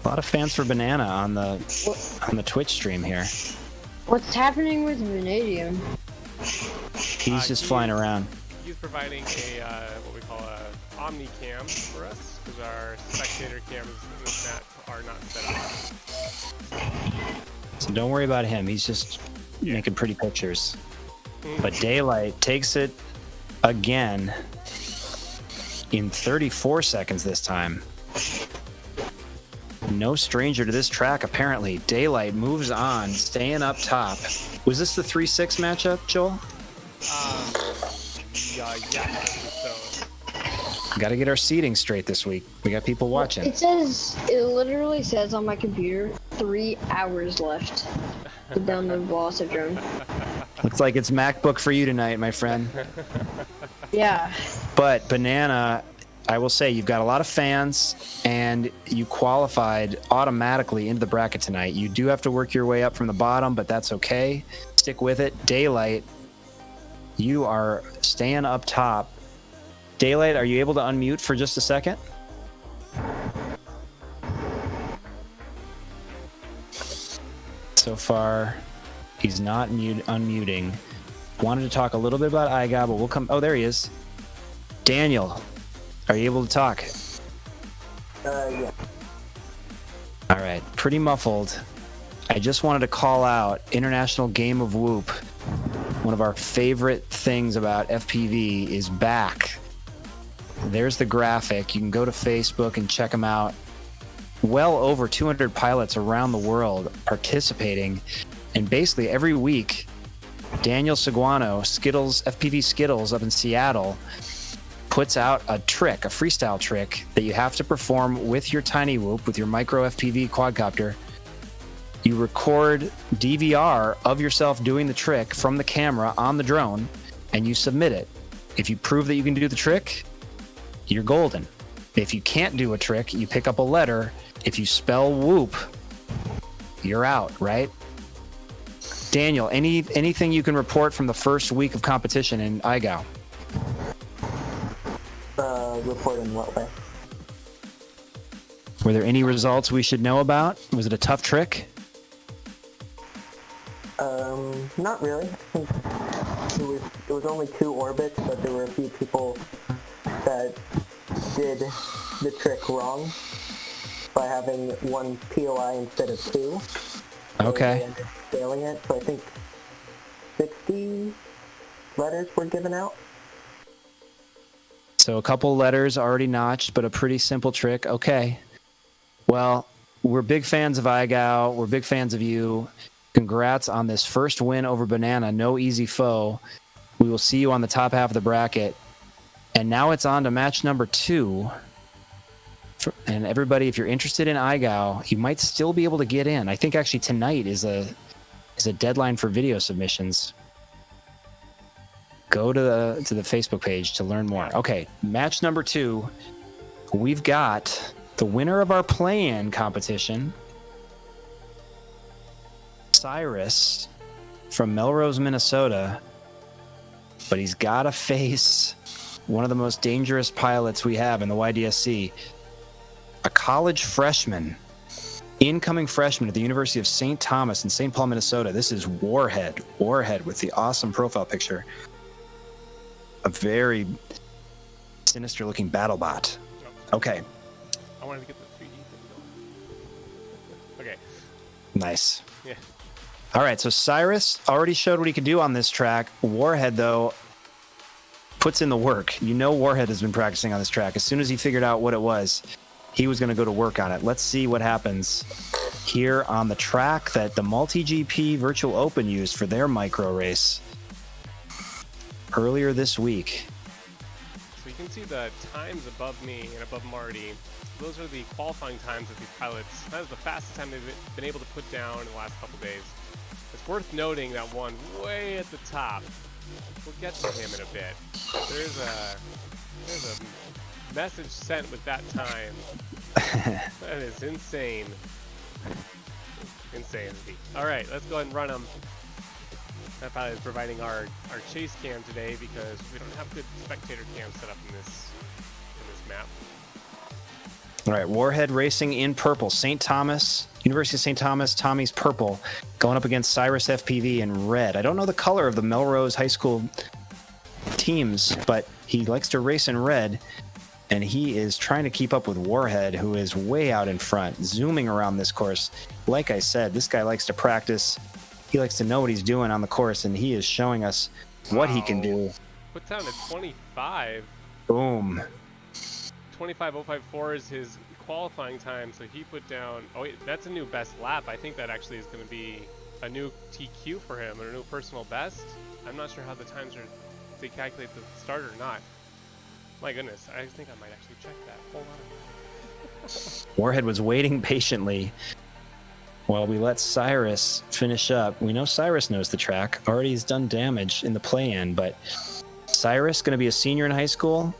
A lot of fans for Banana on the Twitch stream here. What's happening with Vanadium? He's just flying around. He's providing a what we call a Omni cam for us because our spectator cams in this map are not set up. So don't worry about him. He's just making pretty pictures. But Daylight takes it again in 34 seconds this time. No stranger to this track, apparently. Daylight moves on, staying up top. Was this the 3-6 matchup, Joel? Yeah, so. Got to get our seating straight this week. We got people watching. It literally says on my computer, 3 hours left to download VelociDrone. Looks like it's MacBook for you tonight, my friend. Yeah. But Banana, I will say you've got a lot of fans and you qualified automatically into the bracket tonight. You do have to work your way up from the bottom, but that's okay. Stick with it. Daylight, you are staying up top. Daylight, are you able to unmute for just a second? So far, he's not unmuting. Wanted to talk a little bit about IGA, but we'll come. Oh, there he is. Daniel, are you able to talk? Yeah. All right, pretty muffled. I just wanted to call out International Game of Whoop. One of our favorite things about FPV is back. There's the graphic. You can go to Facebook and check them out. Well over 200 pilots around the world participating. And basically every week, Daniel Seguano, Skittles, FPV Skittles up in Seattle, puts out a trick, a freestyle trick that you have to perform with your tiny whoop, with your micro FPV quadcopter. You record DVR of yourself doing the trick from the camera on the drone, and you submit it. If you prove that you can do the trick, you're golden. If you can't do a trick, you pick up a letter. If you spell whoop, you're out, right? Daniel, anything you can report from the first week of competition in IGAO? Report in what way? Were there any results we should know about? Was it a tough trick? Not really. I think it was only 2 orbits, but there were a few people that did the trick wrong by having 1 POI instead of 2. Okay. They ended up failing it, so I think 60 letters were given out. So a couple letters already notched, but a pretty simple trick. Okay. Well, we're big fans of IGAO. We're big fans of you. Congrats on this first win over Banana. No easy foe. We will see you on the top half of the bracket. And now it's on to match number 2. And everybody, if you're interested in IGAO, you might still be able to get in. I think actually tonight is a deadline for video submissions. Go to the Facebook page to learn more. Okay, match number 2. We've got the winner of our play-in competition, Cyrus from Melrose, Minnesota. But he's got to face one of the most dangerous pilots we have in the YDSC, a college freshman, incoming freshman at the University of St. Thomas in St. Paul, Minnesota. This is Warhead with the awesome profile picture. A very sinister looking battle bot. Okay. I wanted to get the 3D thing going. Okay. Nice. Yeah. All right, so Cyrus already showed what he could do on this track. Warhead, though, puts in the work. You know Warhead has been practicing on this track. As soon as he figured out what it was, he was going to go to work on it. Let's see what happens here on the track that the MultiGP Virtual Open used for their micro race earlier this week. So you can see the times above me and above Marty. Those are the qualifying times of these pilots. That is the fastest time they've been able to put down in the last couple days. It's worth noting that one way at the top. We'll get to him in a bit. There's a message sent with that time. That is insane. Insanity. All right, let's go ahead and run him. That pilot is providing our chase cam today because we don't have good spectator cam set up in this map. All right, Warhead racing in purple. St. Thomas, University of St. Thomas, Tommy's purple, going up against Cyrus FPV in red. I don't know the color of the Melrose High School teams, but he likes to race in red, and he is trying to keep up with Warhead, who is way out in front, zooming around this course. Like I said, this guy likes to practice. He likes to know what he's doing on the course, and he is showing us what he can do. Put down a 25. Boom. 25.054 is his qualifying time, so he put down, oh wait, that's a new best lap. I think that actually is going to be a new TQ for him, or a new personal best. I'm not sure how the times are, if they calculate the start or not. My goodness, I think I might actually check that. Hold on. Warhead was waiting patiently while we let Cyrus finish up. We know Cyrus knows the track. Already he's done damage in the play-in, but Cyrus, going to be a senior in high school,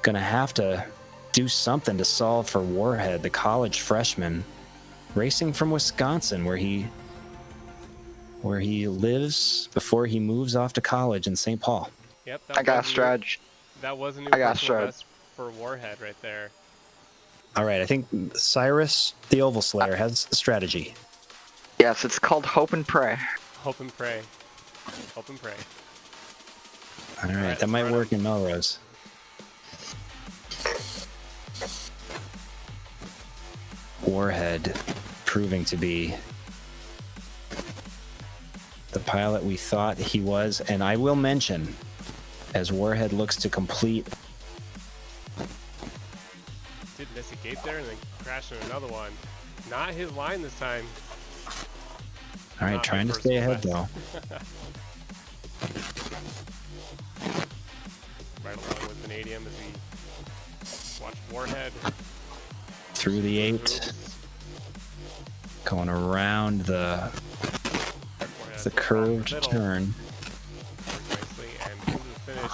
going to have to do something to solve for Warhead, the college freshman, racing from Wisconsin, where he lives before he moves off to college in St. Paul. Yep, I got a stretch. That was a new I got personal stretch best for Warhead right there. All right, I think Cyrus, the Oval Slayer, has a strategy. Yes, it's called Hope and Pray. Hope and pray. Hope and pray. All right, that might work in Melrose. Warhead proving to be the pilot we thought he was, and I will mention, as Warhead looks to complete. Did miss a gate there and then crashed into another one. Not his line this time. All right, Not trying to his stay personal ahead though. Right along with Vanadium as we watch Warhead Through the 8, going around the curved turn. Nicely and into the finish.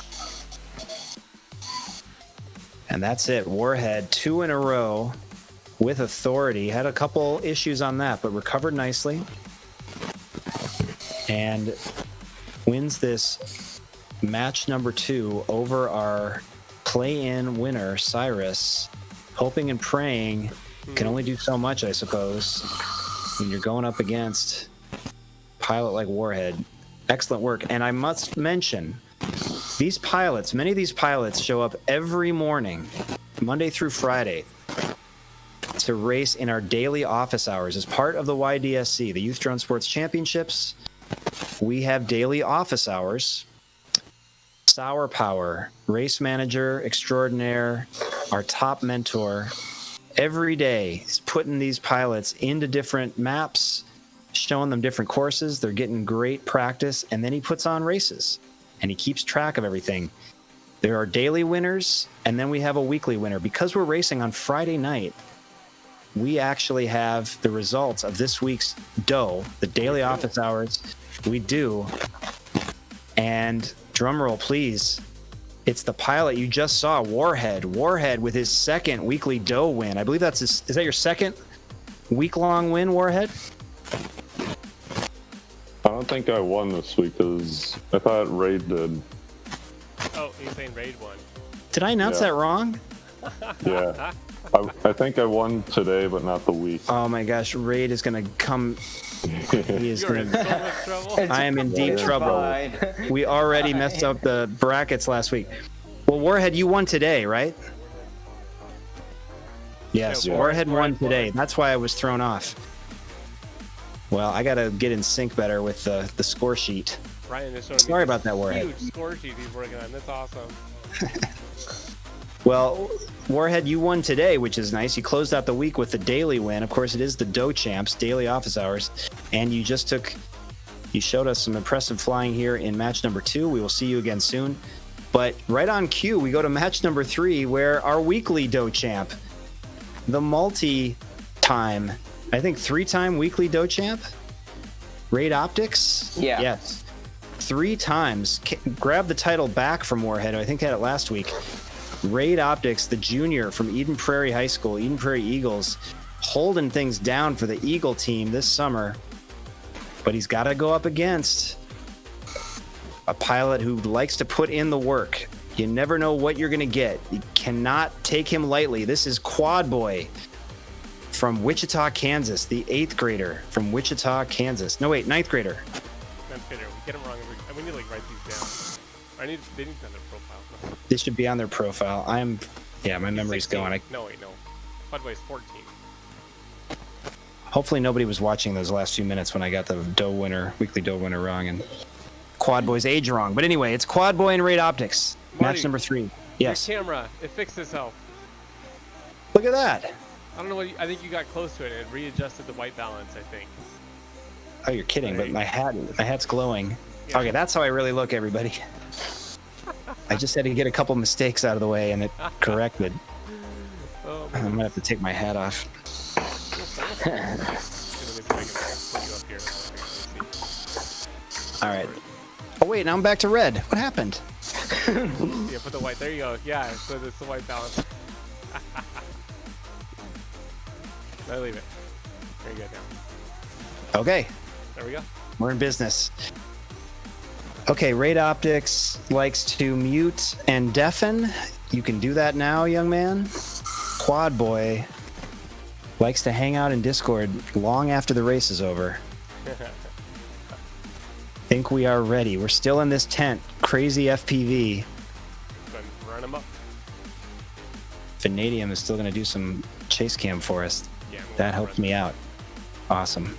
And that's it. Warhead 2 in a row with authority. Had a couple issues on that, but recovered nicely. And wins this match number 2 over our play-in winner, Cyrus. Hoping and praying can only do so much, I suppose, when you're going up against a pilot like Warhead. Excellent work. And I must mention, these pilots, many of these pilots show up every morning, Monday through Friday, to race in our daily office hours. As part of the YDSC, the Youth Drone Sports Championships, we have daily office hours. Sour Power, race manager extraordinaire, our top mentor, every day is putting these pilots into different maps, showing them different courses. They're getting great practice, and then he puts on races, and he keeps track of everything. There are daily winners, and then we have a weekly winner. Because we're racing on Friday night, we actually have the results of this week's dough, the daily office hours. We do. And drum roll, please. It's the pilot you just saw, Warhead. Warhead with his second weekly dough win. I believe that's is that your second week-long win, Warhead? I don't think I won this week because I thought Raid did. Oh, he's saying Raid won. Did I announce that wrong? Yeah. I think I won today, but not the week. Oh my gosh, Raid is gonna come. He is You're gonna. in so much trouble. I am in deep trouble. Fine. We already messed up the brackets last week. Well, Warhead, you won today, right? Yes, Yeah, Warhead won Warhead today. won. That's why I was thrown off. Well, I gotta get in sync better with the score sheet. Ryan is showing Sorry me about that, Warhead. huge score sheet he's working on. That's awesome. Well, Warhead, you won today, which is nice. You closed out the week with the daily win. Of course, it is the Dough Champs, daily office hours. And you showed us some impressive flying here in match number 2. We will see you again soon. But right on cue, we go to match number 3, where our weekly Dough Champ, the multi-time, I think 3-time weekly Dough Champ, Raid Optics? Yeah. Yes. 3 times. Grabbed the title back from Warhead. I think they had it last week. Raid Optics, the junior from Eden Prairie High School, Eden Prairie Eagles, holding things down for the Eagle team this summer. But he's got to go up against a pilot who likes to put in the work. You never know what you're going to get. You cannot take him lightly. This is Quad Boy from Wichita, Kansas, the 8th grader from Wichita, Kansas. No, wait, 9th grader. That's Peter. We get him wrong. We need to like write these down. They need to have their profile. This should be on their profile. My memory's 16. going. No, wait, no. Budway's 14. Hopefully nobody was watching those last few minutes when I got the weekly Dough winner wrong and Quad Boy's age wrong. But anyway, it's Quad Boy and Raid Optics. Marty, Match number 3. Yes. Your camera, it fixed itself. Look at that. I don't know what I think you got close to it and it readjusted the white balance, I think. Oh, you're kidding, but my hat's glowing. Yeah. Okay, that's how I really look, everybody. I just had to get a couple mistakes out of the way and it corrected. Oh, I'm gonna have to take my hat off. All right. Oh wait, now I'm back to red. What happened? Yeah, put the white. There you go. Yeah, so it's the white balance. I leave it. There you go. Now. Okay, There we go. we're in business. Okay, Raid Optics likes to mute and deafen. You can do that now, young man. Quad Boy likes to hang out in Discord long after the race is over. Think we are ready. We're still in this tent. Crazy FPV. Go ahead and run them up. Vanadium is still going to do some chase cam for us. Yeah, That helps me out. Awesome. I'm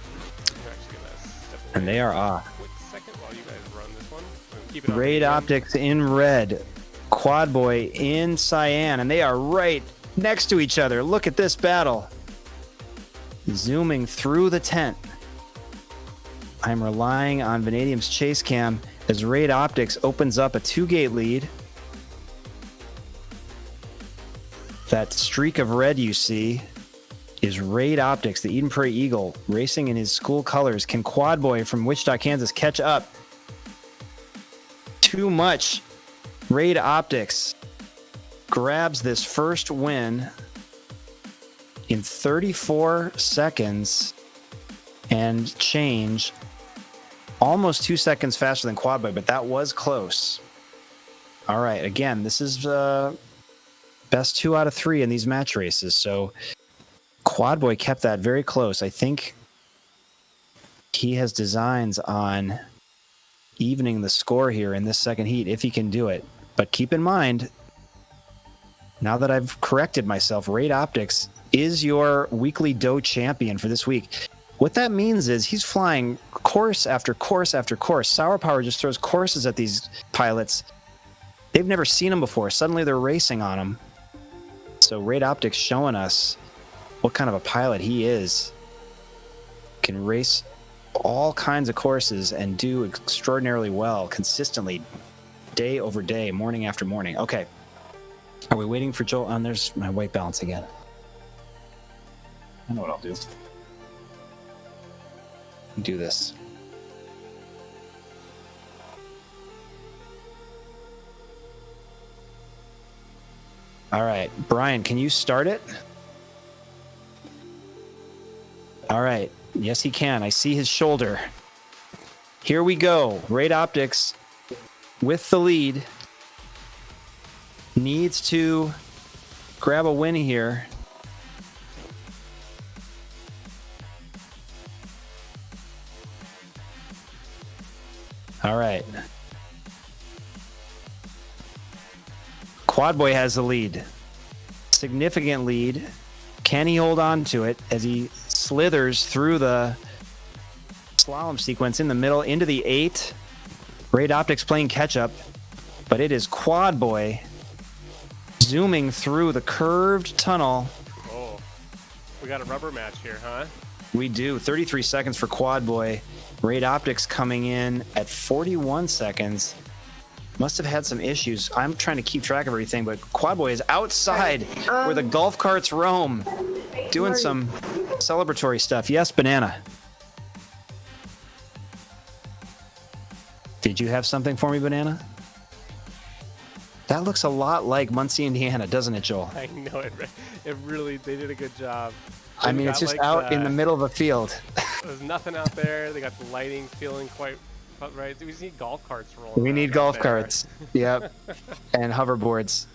actually gonna step away. And they are off. Quick second while you guys run this one. Keep it on Raid medium. Optics in red. Quad Boy in cyan. And they are right next to each other. Look at this battle. Zooming through the tent. I'm relying on Vanadium's chase cam as Raid Optics opens up a 2-gate lead. That streak of red you see is Raid Optics, the Eden Prairie Eagle, racing in his school colors. Can Quad Boy from Wichita, Kansas catch up? Too much. Raid Optics grabs this first win in 34 seconds and change. Almost 2 seconds faster than Quad Boy, but that was close. All right, again, this is best 2 out of 3 in these match races, so Quad Boy kept that very close. I think he has designs on evening the score here in this second heat, if he can do it. But keep in mind, now that I've corrected myself, Raid Optics is your weekly Dough champion for this week. What that means is he's flying course after course after course. Sour Power just throws courses at these pilots. They've never seen them before. Suddenly they're racing on them. So Raid Optics showing us what kind of a pilot he is. Can race all kinds of courses and do extraordinarily well consistently. day over day, morning after morning. Okay. Are we waiting for Joel? And there's my white balance again. I know what I'll do. Do this. All right, Brian, can you start it? All right. Yes, he can. I see his shoulder. Here we go. Raid Optics with the lead. Needs to grab a win here. All right. Quad Boy has the lead. Significant lead. Can he hold on to it as he slithers through the slalom sequence in the middle into the 8? Raid Optics playing catch up, but it is Quad Boy zooming through the curved tunnel. Oh, we got a rubber match here, huh? We do. 33 seconds for Quad Boy. Raid Optics coming in at 41 seconds. Must have had some issues. I'm trying to keep track of everything, but Quad Boy is outside where the golf carts roam, doing some celebratory stuff. Yes, Banana. Did you have something for me, Banana? That looks a lot like Muncie, Indiana, doesn't it, Joel? I know it. It really, they did a good job. I mean, it's just out in the middle of a field. There's nothing out there. They got the lighting feeling quite right. We just need golf carts rolling. We need golf carts. Yep. And hoverboards.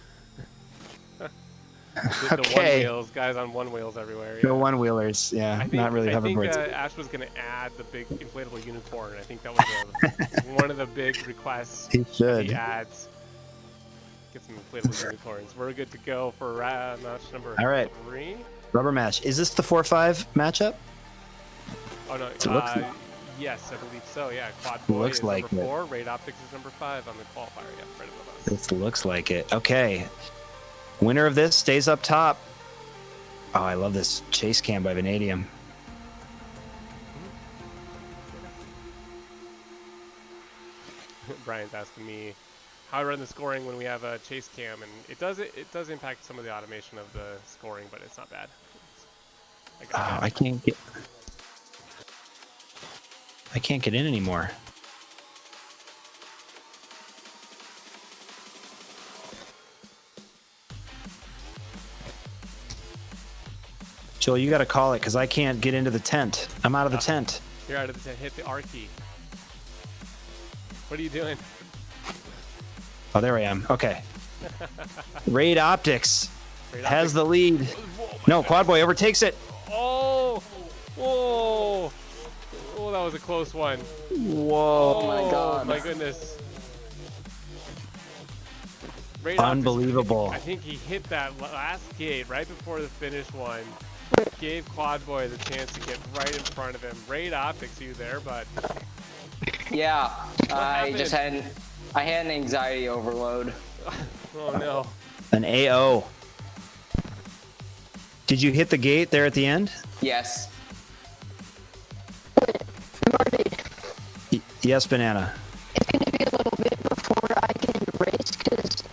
The Okay. one wheels, guys on one wheels everywhere. No one wheelers. Yeah, not really hoverboards. I think Ash was going to add the big inflatable unicorn. I think that was one of the big requests. He should. He adds. Get some inflatable unicorns. We're good to go for match number All right. 3. Rubber match. Is this the 4-5 matchup? Oh no. It looks like- Yes, I believe so. Yeah, Quad Boy looks is like number it. 4. Raid Optics is number 5 on the qualifier. Yeah, right above us. This looks like it. Okay. Winner of this stays up top. Oh, I love this chase cam by Vanadium. Brian's asking me how I run the scoring when we have a chase cam, and it does impact some of the automation of the scoring, but it's not bad. I can't get in anymore. Joel, you got to call it because I can't get into the tent. I'm out of the tent. You're out of the tent. Hit the R key. What are you doing? Oh, there I am. Okay. Raid Optics has the lead. No, Quad Boy overtakes it. Oh! Whoa! Oh, that was a close one. Whoa. Oh my God. My goodness. Raid Unbelievable. Optics, I think he hit that last gate right before the finish one. Gave Quad Boy the chance to get right in front of him. Raid Optics, are you there, bud? Yeah, I happened? had an anxiety overload. Oh no. An AO. Did you hit the gate there at the end? Yes. Yes, Banana. It's going to be a little bit before I can race because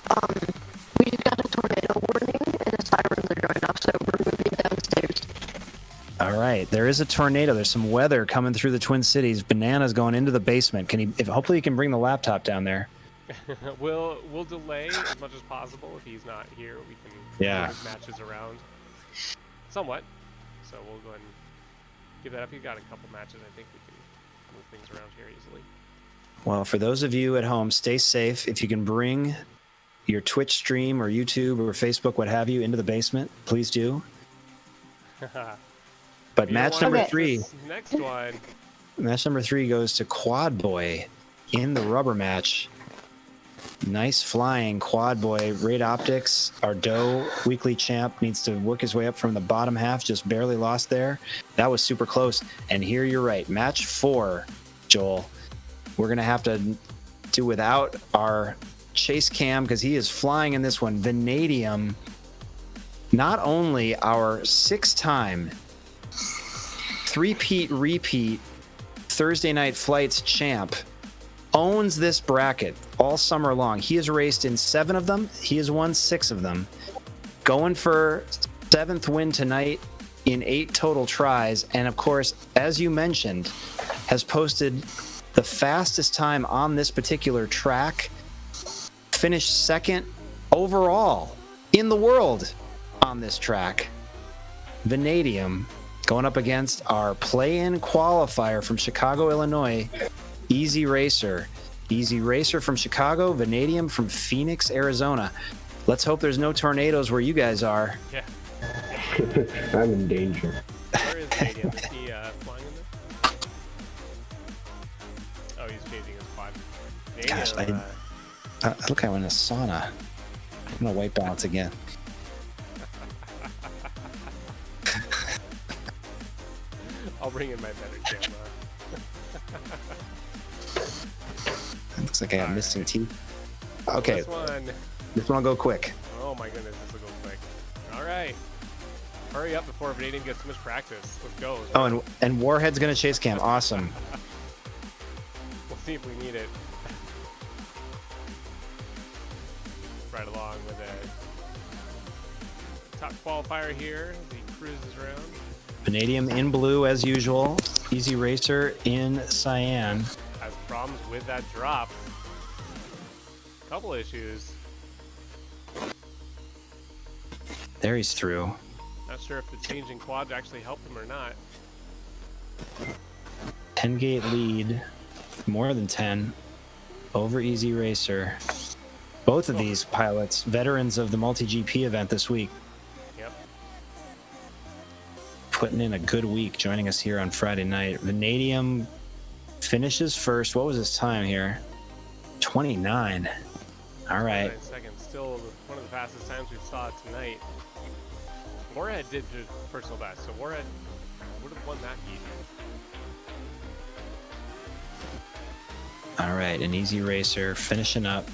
we just got a tornado warning and the sirens are going off, so we're moving downstairs. All right, there is a tornado. There's some weather coming through the Twin Cities. Banana's going into the basement. Can he? Hopefully, he can bring the laptop down there. We'll delay as much as possible. If he's not here, we can Yeah. move his matches around somewhat. So we'll go ahead and give that up. He's got a couple matches. I think we can move things around here easily. Well, for those of you at home, stay safe. If you can bring your Twitch stream or YouTube or Facebook, what have you, into the basement, please do. But You match don't number want 3. this next one. Match number 3 goes to Quad Boy in the rubber match. Nice flying, Quad Boy. Raid Optics, our Doe weekly champ, needs to work his way up from the bottom half. Just barely lost there. That was super close. And here you're right. Match 4, Joel. We're going to have to do without our chase cam because he is flying in this one. Vanadium, not only our 6-time repeat Thursday Night Flights champ, owns this bracket all summer long. He has raced in 7 of them. He has won 6 of them. Going for 7th win tonight in 8 total tries. And of course, as you mentioned, has posted the fastest time on this particular track. Finished 2nd overall in the world on this track. Vanadium going up against our play-in qualifier from Chicago, Illinois, Easy Racer. Easy Racer from Chicago, Vanadium from Phoenix, Arizona. Let's hope there's no tornadoes where you guys are. Yeah. I'm in danger. Where is Vanadium? Is he flying in there? Oh, he's changing his quad. Gosh, Vanadium, I look like I'm in a sauna. I'm gonna white balance again. I'll bring in my better camera. It looks like I got missing teeth. Okay, this one will go quick. Oh my goodness, this will go quick. All right. Hurry up before Vanadium gets too much practice. Let's go. Oh, and Warhead's gonna chase cam. Awesome. We'll see if we need it. Right along with a top qualifier here as he cruises around. Vanadium in blue as usual. Easy Racer in cyan. Has problems with that drop. Couple issues. There he's through. Not sure if the changing quad actually helped him or not. 10 gate lead, more than 10, over Easy Racer. Both of these pilots, veterans of the multi-GP event this week. Yep. Putting in a good week, joining us here on Friday night. Vanadium finishes first. What was his time here? 29. All right. 29 seconds. Still one of the fastest times we saw tonight. Warhead did the personal best, so Warhead would have won that heat. All right, an Easy Racer finishing up.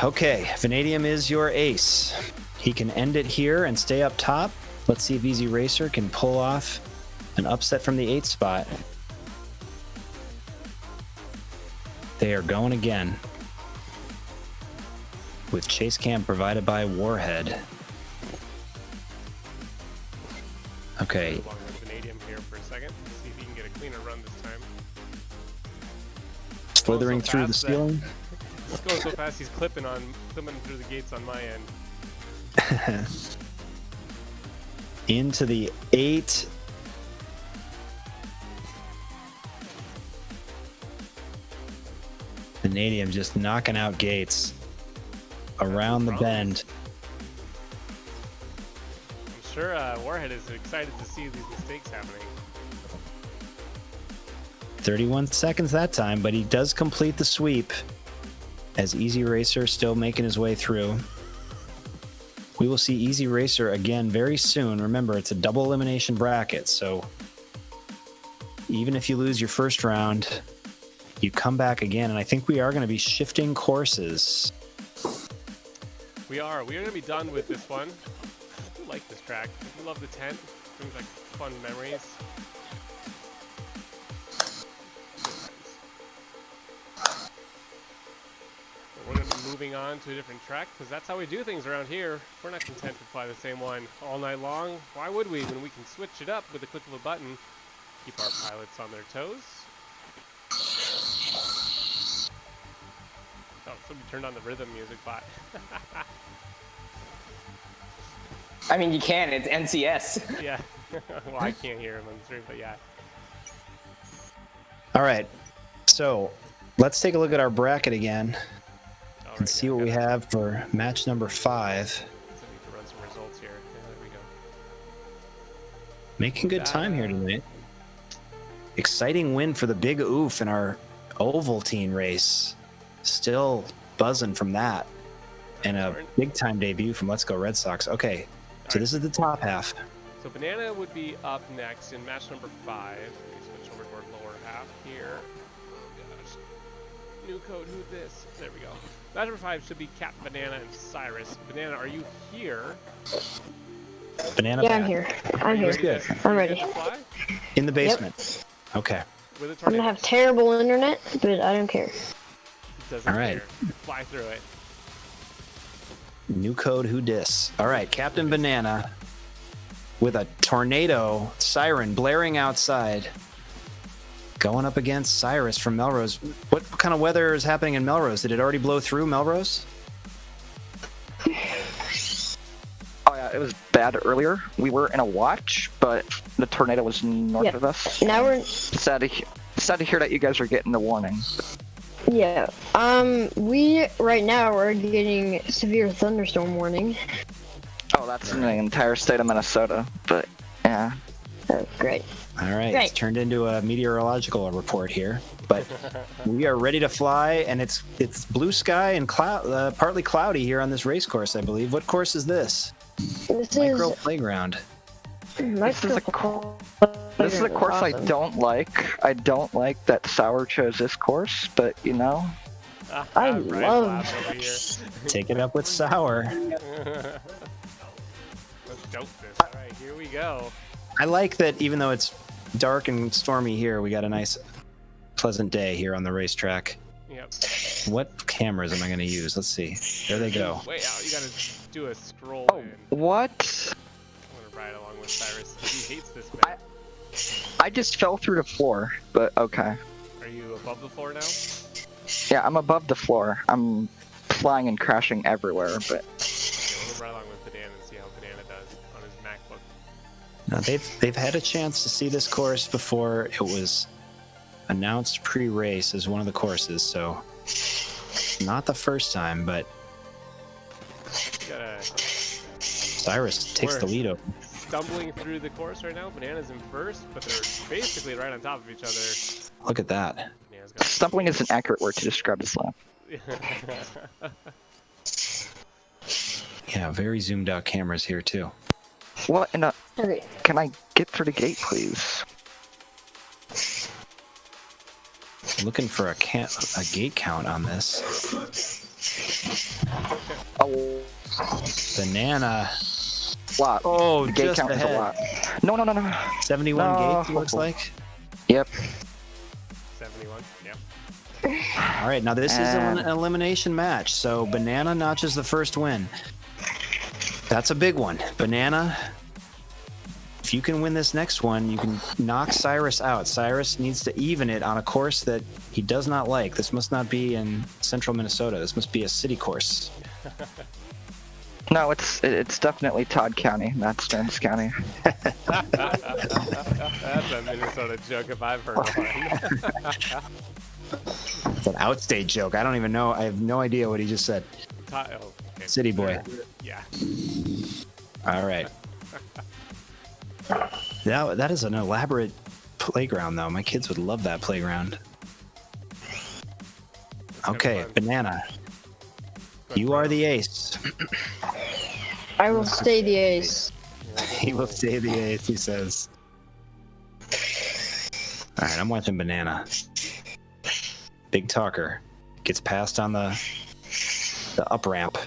Okay, Vanadium is your ace. He can end it here and stay up top. Let's see if Easy Racer can pull off an upset from the 8th spot. They are going again, with chase cam provided by Warhead. Okay. Along with Vanadium here for a second. See if he can get a cleaner run this time. Slithering through the ceiling. He's going so fast he's clipping through the gates on my end. Into the 8. Vanadium just knocking out gates around the bend. I'm sure Warhead is excited to see these mistakes happening. 31 seconds that time, but he does complete the sweep as Easy Racer still making his way through. We will see Easy Racer again very soon. Remember, it's a double elimination bracket, so even if you lose your first round, you come back again, and I think we are going to be shifting courses. We are going to be done with this one. I do like this track. I love the tent. Brings like fun memories. We're going to be moving on to a different track because that's how we do things around here. We're not content to fly the same one all night long. Why would we when we can switch it up with a click of a button? Keep our pilots on their toes. Oh, somebody turned on the rhythm music bot. I mean, you can. It's NCS. Yeah. Well, I can't hear him on the stream, but yeah. All right, so let's take a look at our bracket again and see what we have for match number 5. I need to run some results here. Yeah, there we go. Making good time here tonight. Exciting win for the big oof in our Ovaltine race. Still buzzing from that. And a big time debut from Let's Go Red Sox. Okay, so this is the top half. So Banana would be up next in match number 5. Let me switch over to our lower half here. Oh gosh. New code, who's this? There we go. Match number 5 should be Cap, Banana, and Cyrus. Banana, are you here? Banana Yeah, back. I'm here. I'm here. Good. I'm ready. In the basement. Okay. with a I'm tornado. gonna have terrible internet, but I don't care. Doesn't All right. care. Fly through it. New code who dis. All right, Captain Banana with a tornado siren blaring outside. Going up against Cyrus from Melrose. What kind of weather is happening in Melrose? Did it already blow through Melrose? Oh yeah, it was bad earlier. We were in a watch, but the tornado was north of us. Now we're Sad to hear that you guys are getting the warning. yeah. We right now are getting severe thunderstorm warning. Oh, that's in the entire state of Minnesota, but yeah. Oh, great. All right, Great. it's turned into a meteorological report here, but we are ready to fly, and it's blue sky and partly cloudy here on this race course, I believe. What course is this? This Micro is playground. This is a course I don't like. I don't like that Sour chose this course, but you know. I Ryan's love- laughing over here. Take it up with Sour. Let's dope this. All right, here we go. I like that even though it's dark and stormy here, we got a nice, pleasant day here on the racetrack. Yep. What cameras am I going to use? Let's see. There they go. Way out. You gotta do a scroll Oh, in. what? I want to ride along with Cyrus. He hates this man. I just fell through the floor, but okay. Are you above the floor now? Yeah, I'm above the floor. I'm flying and crashing everywhere, but Okay, we'll ride along with Banana and see how Banana does on his MacBook. Now they've had a chance to see this course before it was announced pre-race as one of the courses, so it's not the first time, but You gotta Cyrus takes the lead over. stumbling through the course right now. Banana's in first, but they're basically right on top of each other. Look at that. Banana's got stumbling is an accurate word to describe this lap. Yeah, very zoomed out cameras here too. What in a... Okay. Can I get through the gate, please? Looking for a gate count on this. A Banana. lot. Oh, The gate just count is a ahead. lot. No, no, no, no. 71 No. gates, it looks like. Yep. 71. Yeah. All right, now this is an And- elimination match, so Banana notches the first win. That's a big one. Banana, if you can win this next one, you can knock Cyrus out. Cyrus needs to even it on a course that he does not like. This must not be in central Minnesota. This must be a city course. No, it's definitely Todd County, not Stearns County. That's a Minnesota joke if I've heard one. It's an outstage joke. I don't even know. I have no idea what he just said. Oh, okay. City boy. Yeah. All right. That is an elaborate playground, though. My kids would love that playground. Okay, fun. Banana. You are the ace. I will stay the ace. He will stay the ace, he says. All right, I'm watching Banana. Big talker. Gets passed on the up ramp.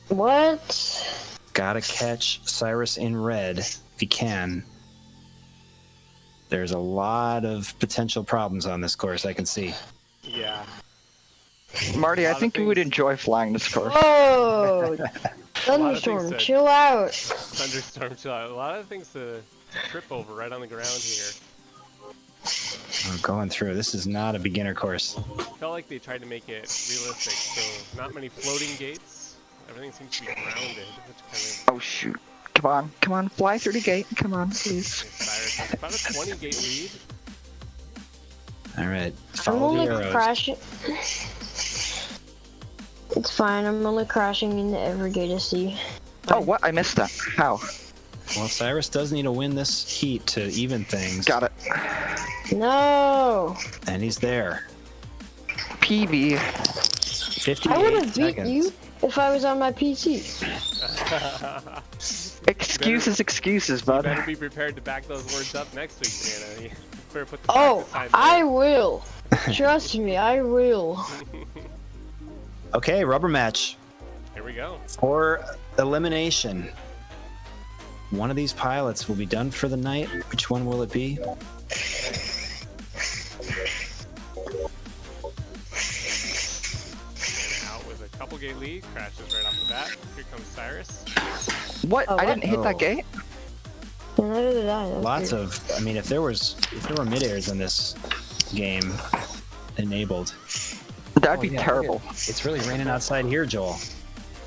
What? Gotta catch Cyrus in red if he can. There's a lot of potential problems on this course, I can see. Yeah. Marty, I lot of think you would things- enjoy flying this course. Oh! things Thunderstorm, to- chill out. Thunderstorm chill out. A lot of things to trip over right on the ground here. I'm going through. This is not a beginner course. Felt like they tried to make it realistic, so not many floating gates. Everything seems to be grounded, which kind Oh shoot. Come on, fly through the gate. Come on, please. of Cyrus has about a 20 gate lead. All right, I'm follow only the arrows. crashing. It's fine, I'm only crashing into every gate I see. Oh, what? I missed that. How? Well, Cyrus does need to win this heat to even things. Got it. No! And he's there. PB. 58 I would have beat seconds. you if I was on my PC. Excuses, bud. Better be prepared to back those words up next week, Banana. You better put the Oh, practice time I in. will. Trust me, I will. Okay, rubber match Here we go. for elimination. One of these pilots will be done for the night. Which one will it be? triple gate lead crashes right off the bat. Here comes Cyrus. What? I didn't hit that gate? Neither did I. That's Lots weird. of. I mean, if there were mid-airs in this game enabled, That'd be terrible. it's really raining outside here, Joel.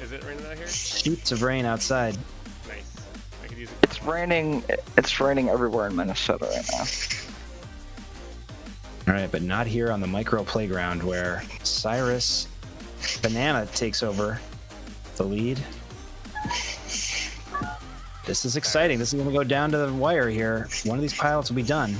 Is it raining out here? Sheets of rain outside. Nice. I could use it. It's raining. It's raining everywhere in Minnesota right now. All right, but not here on the micro playground where Cyrus Banana takes over the lead. This is exciting. This is going to go down to the wire here. One of these pilots will be done.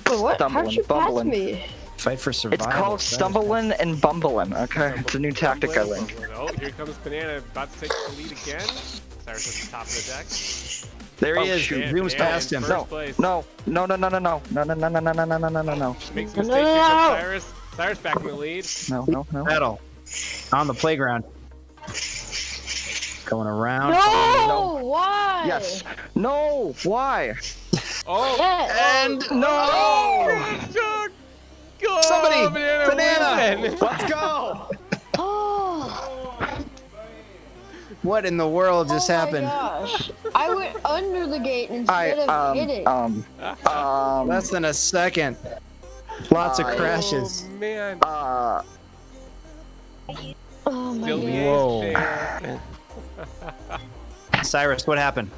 But what? How'd Stumbling, you pass bumbling. me? Fight for survival. It's called stumbling and bumbling. Okay, it's a new tactic I learned. Oh, here comes Banana, about to take the lead again. Cyrus at the top of the deck. There he Oh, is. shit. Zooms past him. No, no, no, no, no, no, no, no, no, no, no, no, no, no, no, no, no. Makes a mistake. Here comes Cyrus. Cyrus back in the lead. No, no, no. Battle on the playground. Going around. No! Why? Yes. No. Why? Oh, Yes. And No. Go, somebody, Banana, win. let's go. Oh. What in the world just Oh my happened? gosh. I went under the gate instead of hitting. Less than a second. Lots of crashes. Oh, man. Oh my Still god. Whoa. there. Cyrus, what happened?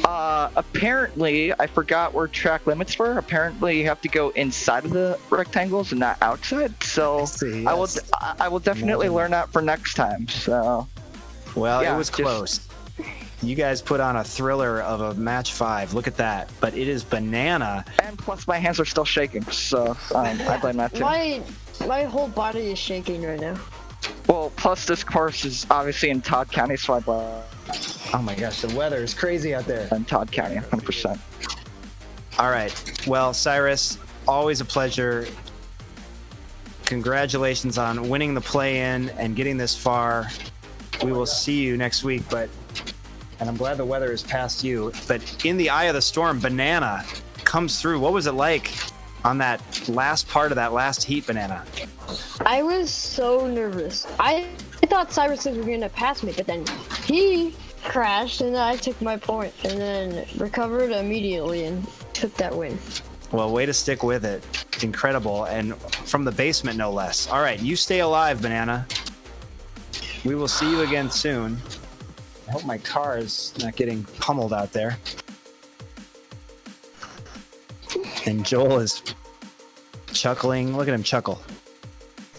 Apparently, I forgot where track limits were. Apparently, you have to go inside of the rectangles and not outside. So see, I will, yes. I will definitely learn that for next time. So, Well, yeah, it was just- close. You guys put on a thriller of a match 5. Look at that. But it is Banana. and plus my hands are still shaking. So I blame that too. My whole body is shaking right now. Well, plus this course is obviously in Todd County, so I blame Oh my gosh, the weather is crazy out there. in Todd County 100%. All right. Well, Cyrus, always a pleasure. Congratulations on winning the play-in and getting this far. We will see you next week, and I'm glad the weather is past you. But in the eye of the storm, Banana comes through. What was it like on that last part of that last heat, Banana? I was so nervous. I thought Cyrus was going to pass me, but then he crashed and I took my point and then recovered immediately and took that win. Well, way to stick with it. Incredible. And from the basement, no less. All right, you stay alive, Banana. We will see you again soon. I hope my car is not getting pummeled out there. And Joel is chuckling. Look at him chuckle.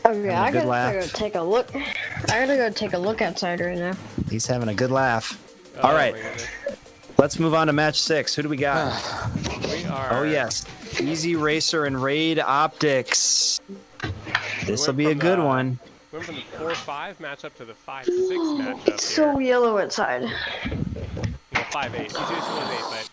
Okay, I good gotta laugh. go take a look. I gotta go take a look outside right now. He's having a good laugh. Oh, All right, my goodness. let's move on to match 6. Who do we got? We are. Oh, yes. Easy Racer and Raid Optics. This will be a good one. We went from the 4-5 matchup to the 5-6 matchup. It's so yellow outside. Well, 5-8. Easy Racer was 8, but if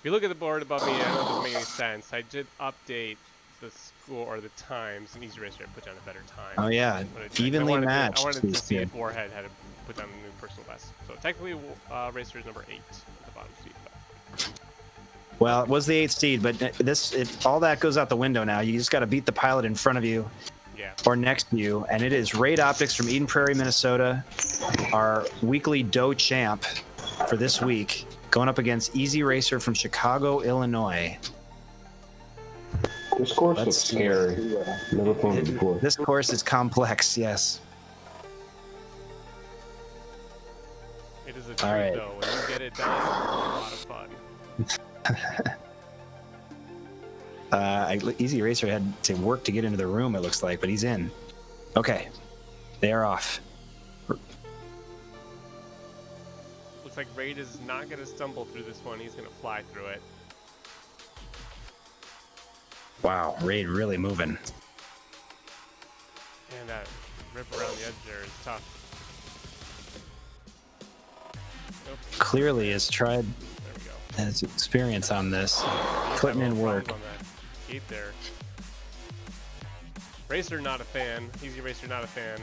you look at the board above me, I know it doesn't make any sense. I did update the score or the times, and Easy Racer put down a better time. Oh, yeah. I Evenly matched. wanted to is see good. if Warhead had to put down the new personal best. So technically, Racer is number 8 at the bottom seat. But Well, it was the 8th seed, but all that goes out the window now. You just got to beat the pilot in front of you yeah. or next to you, and it is Raid Optics from Eden Prairie, Minnesota, our weekly Doe champ for this week, going up against Easy Racer from Chicago, Illinois. This course Let's looks see. scary. Never played it before. This course is complex, yes. It is a All treat, right. though. When you get it done, it's a lot of fun. Easy Racer had to work to get into the room, it looks like, but he's in. Okay, they are off. Looks like Raid is not going to stumble through this one. He's going to fly through it. Wow, Raid really moving. And that rip around the edge there is tough. Nope. Clearly has tried, There we go. has experience on this, He's putting having in a work. problem on that gate there. Racer not a fan. Easy Racer not a fan.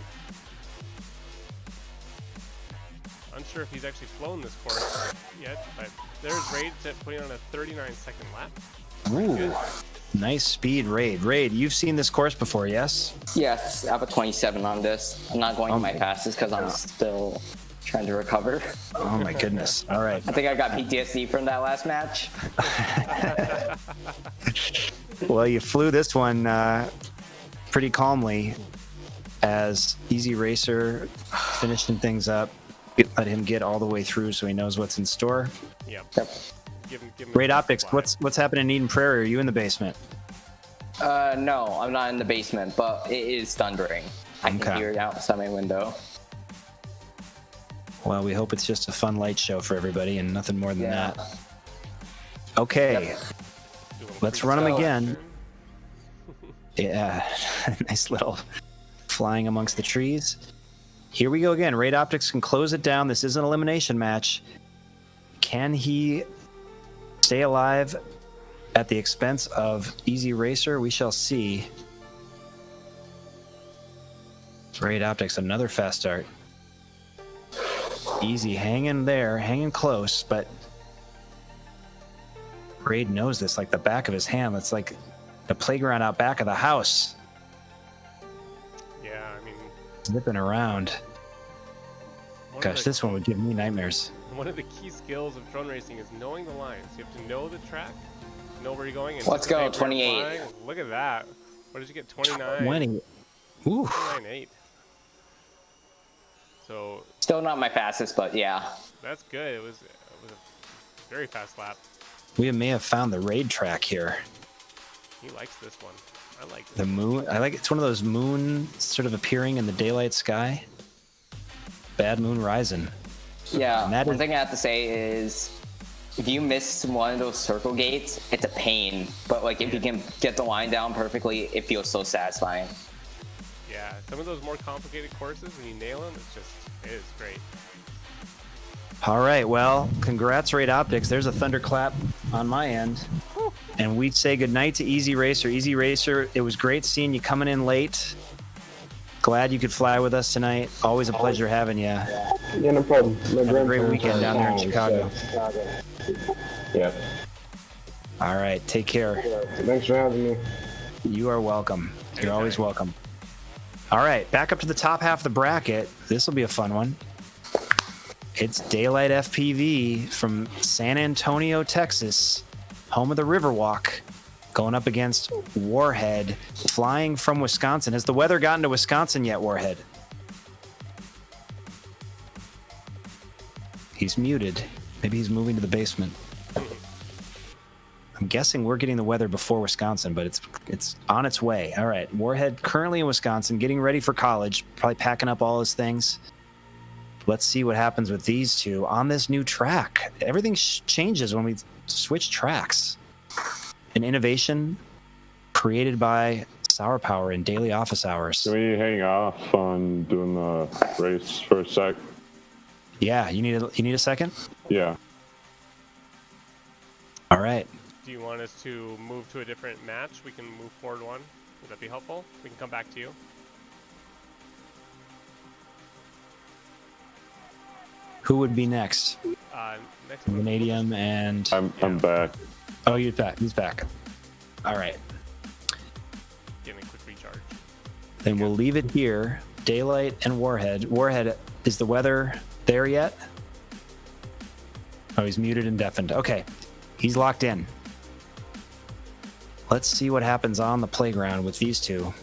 Unsure if he's actually flown this course yet, but there's Raid putting on a 39-second lap. Ooh, Good. Nice speed, Raid. Raid, you've seen this course before, yes? Yes, I have a 27 on this. I'm not going my fastest because I'm still trying to recover. Oh my goodness. All right. I think I got PTSD from that last match. Well, you flew this one pretty calmly as Easy Racer finishing things up. Let him get all the way through so he knows what's in store. Yep. Give him Great Optics, what's happening in Eden Prairie? Are you in the basement? No, I'm not in the basement, but it is thundering. I can hear it outside my window. Well, we hope it's just a fun light show for everybody and nothing more than that. Okay, let's run them again. Yeah, nice little flying amongst the trees. Here we go again. Raid Optics can close it down. This is an elimination match. Can he stay alive at the expense of Easy Racer? We shall see. Raid Optics, another fast start. Easy hanging there, hanging close, but Raid knows this like the back of his hand. It's like the playground out back of the house. Yeah, I mean, Zipping around. Gosh, this one would give me nightmares. One of the key skills of drone racing is knowing the lines. You have to know the track, know where you're going. And Let's go, anticipate where you're 28. flying. Look at that. What did you get? 29. 20. Ooh. 29.8. So Still not my fastest, but yeah. that's good. It was a very fast lap. We may have found the raid track here. He likes this one. I like this. The moon. I like it's one of those moon sort of appearing in the daylight sky. Bad moon rising. Yeah, And that one is- thing I have to say is if you miss one of those circle gates, it's a pain. But like if you can get the line down perfectly, it feels so satisfying. Yeah, some of those more complicated courses, when you nail them, it is great. All right, well, congrats, Raid Optics. There's a thunderclap on my end. And we say goodnight to Easy Racer. Easy Racer, it was great seeing you coming in late. Glad you could fly with us tonight. Always a pleasure having you. Yeah, no problem. My Have a great grandparents weekend are down there in Chicago, Chicago. so- Yeah. All right, take care. Thanks for having me. You are welcome. You're always welcome. All right, back up to the top half of the bracket. This will be a fun one. It's Daylight FPV from San Antonio, Texas, home of the Riverwalk, going up against Warhead, flying from Wisconsin. Has the weather gotten to Wisconsin yet, Warhead? He's muted. Maybe he's moving to the basement. I'm guessing we're getting the weather before Wisconsin, but it's on its way. All right, Warhead currently in Wisconsin, getting ready for college, probably packing up all his things. Let's see what happens with these two on this new track. Everything changes when we switch tracks. An innovation created by Sour Power in daily office hours. Can we hang off on doing the race for a sec? Yeah, you need a second? Yeah. All right. Do you want us to move to a different match? We can move forward one. Would that be helpful? We can come back to you. Who would be next? Next Vanadium and... I'm back. Oh, you're back. He's back. All right. Getting a quick recharge. Then we'll leave it here. Daylight and Warhead. Warhead, is the weather there yet? Oh, he's muted and deafened. Okay. He's locked in. Let's see what happens on the playground with these two.